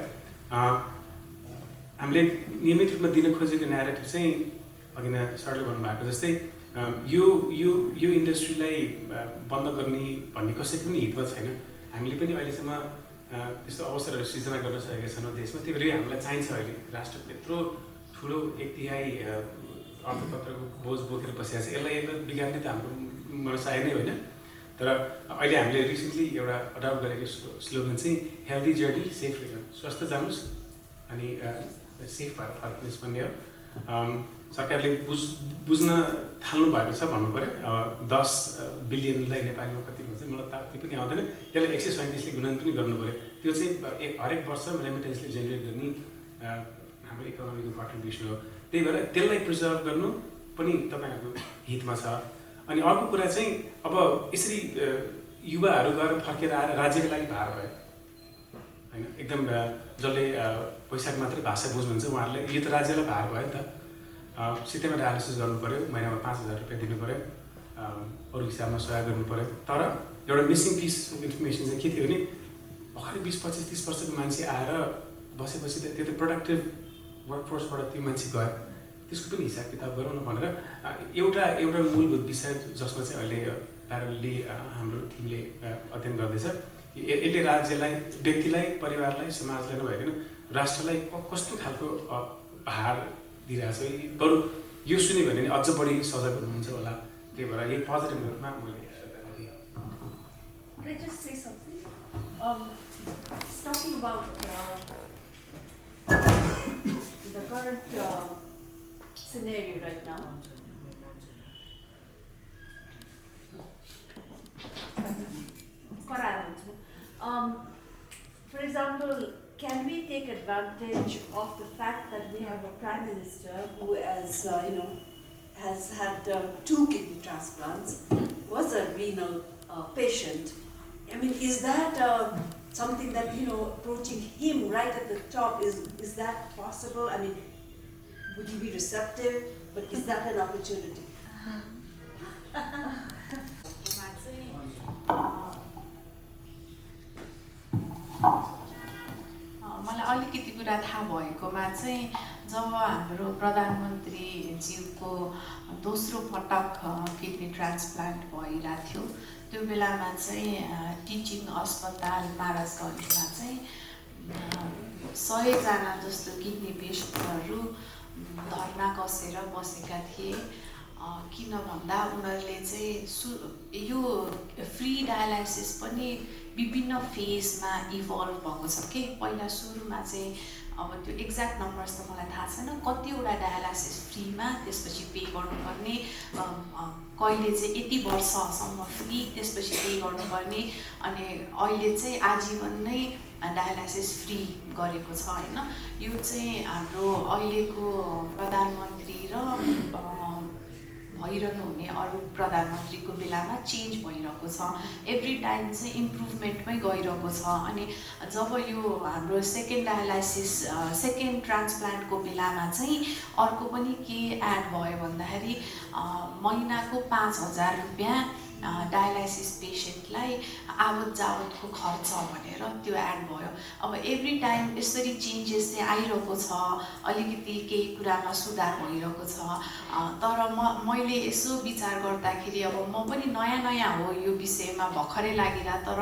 हामीले नियमित रूपमा दिन खोजेको न्यारेटिभ चाहिँ अघि नै सरले भन्नुभएको जस्तै यो इन्डस्ट्रीलाई बन्द गर्ने भन्ने कसैको पनि हितमा छैन हामीले पनि अहिलेसम्म त्यस्तो अवसरहरू सृजना गर्न सकेका छैनौँ देशमा त्यही भएर हामीलाई चाहिन्छ अहिले राष्ट्रको यत्रो ठुलो 1/3 अर्थतन्त्रको बोझ बोकेर बसिरहेको छ यसलाई बिगार्ने त हाम्रो मनसाय नै होइन तर अहिले हामीले रिसेन्टली एउटा अडप्ट गरेको स्लोगन चाहिँ हेल्दी जर्नी सेफ रिटर्न स्वस्थ जानुहोस् अनि सेफ भएर फर्किनुहोस् भन्ने हो सरकारले बुझ्न थाल्नु भएको छ भन्नु पऱ्यो 10 बिलियनलाई नेपालीमा कति भन्छ मलाई तात्ति पनि आउँदैन त्यसलाई 137ले गुणन पनि गर्नु पऱ्यो त्यो चाहिँ हरेक वर्ष रेमिटेन्सले जेनेरेट गर्ने हाम्रो इकोनोमीको कन्ट्रिब्युसन हो त्यही भएर त्यसलाई प्रिजर्भ गर्नु पनि तपाईँहरूको हितमा छ अनि अर्को कुरा चाहिँ अब यसरी युवाहरू गएर फर्केर आएर राज्यको लागि भार भयो होइन एकदम जसले पैसाको मात्रै भाषा बुझ्नुहुन्छ उहाँहरूले यो त राज्यलाई भार भयो नि त सित्तैमा डायलिसिस गर्नु पऱ्यो महिनामा 5,000 रुपियाँ दिनु पऱ्यो अरू हिसाबमा सहयोग गर्नु पऱ्यो तर एउटा मिसिङ पिस अफ इन्फर्मेसन चाहिँ के थियो भने भर्खरै 20, 25, 30 वर्षको मान्छे आएर बसेपछि त्यो त प्रोडक्टिभ वर्कफोर्सबाट त्यो मान्छे गयो त्यसको पनि हिसाब किताब गरौँ न भनेर एउटा मूलभूत विषय जसमा चाहिँ अहिले प्यारलली हाम्रो टिमले अध्ययन गर्दैछ यसले राज्यलाई व्यक्तिलाई परिवारलाई समाजलाई नभइकन राष्ट्रलाई कस्तो खालको भार दिइरहेछ बरु यो सुन्यो भने अझ बढी सजग हुनुहुन्छ होला त्यही भएर यही पोजिटिभ नोटमा मैले Can I just say something? Talking about the current scenario right now. For example, can we take advantage of the fact that we have a prime minister who has had 2 kidney transplants, was a renal patient? I mean, is that something that, approaching him right at the top, is that possible? I mean, would he be receptive? But is that an opportunity? मलाई अलिकति कुरा थाहा भएकोमा चाहिँ जब हाम्रो प्रधानमन्त्रीज्यूको दोस्रो पटक kidney transplant भइरहेको थियो त्यो बेलामा चाहिँ टिचिङ अस्पताल महाराजगञ्जमा चाहिँ 100 जना जस्तो किडनी पेसेन्टहरू धर्ना कसेर बसेका थिए किन भन्दा उनीहरूले चाहिँ यो फ्री डायलाइसिस पनि विभिन्न फेजमा इभल्भ भएको छ के पहिला सुरुमा चाहिँ अब त्यो एक्ज्याक्ट नम्बर्स त मलाई थाहा छैन कतिवटा डायलाइसिस फ्रीमा त्यसपछि पे गर्नुपर्ने कहिले चाहिँ यति वर्षसम्म फ्री त्यसपछि पे गर्नुपर्ने अनि अहिले चाहिँ आजीवन नै डायलाइसिस फ्री गरेको छ होइन यो चाहिँ हाम्रो अहिलेको प्रधानमन्त्री र भइरहनु हुने अरू प्रधानमन्त्रीको बेलामा चेन्ज भइरहेको छ एभ्री टाइम चाहिँ इम्प्रुभमेन्टमै गइरहेको छ अनि जब यो हाम्रो सेकेन्ड ट्रान्सप्लान्टको बेलामा चाहिँ अर्को पनि के एड भयो भन्दाखेरि महिनाको 5,000 रुपियाँ डायलाइसिस पेसेन्टलाई आवत जावतको खर्च भनेर त्यो एड भयो अब एभ्री टाइम यसरी चेन्जेस चाहिँ आइरहेको छ अलिकति केही कुरामा सुधार भइरहेको छ तर मैले यसो विचार गर्दाखेरि अब म पनि नयाँ हो यो विषयमा भर्खरै लागिरह तर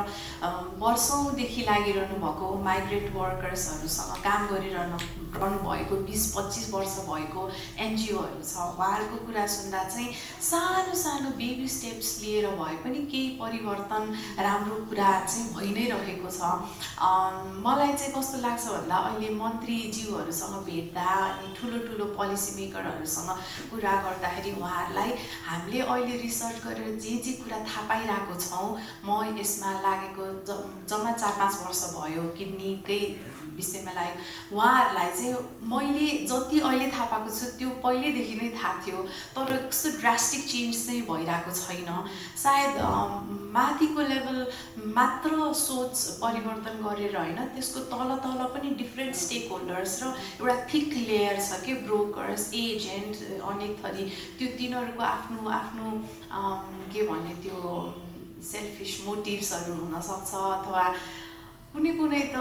वर्षौँदेखि लागिरहनु भएको माइग्रेन्ट वर्कर्सहरूसँग काम गरिरहनु भएको 20-25 वर्ष भएको एनजिओहरू छ उहाँहरूको कुरा सुन्दा चाहिँ सानो बेबी स्टेप्स लिएर भए पनि केही परिवर्तन राम्रो कुरा चाहिँ भइ नै रहेको छ मलाई चाहिँ कस्तो लाग्छ भन्दा अहिले मन्त्रीज्यूहरूसँग भेट्दा अनि ठुलो पोलिसी मेकरहरूसँग कुरा गर्दाखेरि उहाँहरूलाई हामीले अहिले रिसर्च गरेर जे कुरा थाहा पाइरहेको छौँ म यसमा लागेको जम्मा 4-5 वर्ष भयो किडनीकै विषयमा लाइक उहाँहरूलाई चाहिँ मैले जति अहिले थाहा पाएको छु त्यो पहिल्यैदेखि नै थाहा थियो तर कस्तो ड्रास्टिक चेन्ज चाहिँ भइरहेको छैन सायद माथिको लेभल मात्र सोच परिवर्तन गरेर होइन त्यसको तल पनि डिफ्रेन्ट स्टेक होल्डर्स र एउटा थिक लेयर छ कि ब्रोकर्स एजेन्ट अनेक थरी त्यो तिनीहरूको आफ्नो आफ्नो के भन्ने त्यो सेल्फिस मोटिभ्सहरू हुनसक्छ अथवा कुनै त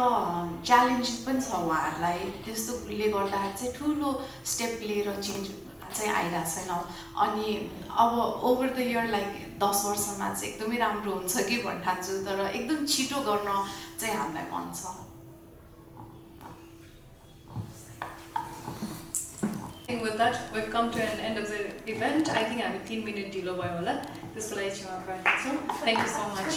च्यालेन्जेस पनि छ उहाँहरूलाई त्यस्तोले गर्दाखेरि चाहिँ ठुलो स्टेप लिएर चेन्ज चाहिँ आइरहेको छैन अनि अब ओभर द इयर लाइक 10 वर्षमा चाहिँ एकदमै राम्रो हुन्छ कि भन्ने ठान्छु तर एकदम छिटो गर्न चाहिँ हामीलाई मन छ With that, we've come to an end of the event. I think I'm 10 minutes ढिलो भयो होला त्यसको लागि क्षमा प्रार्थना छ Thank you so much.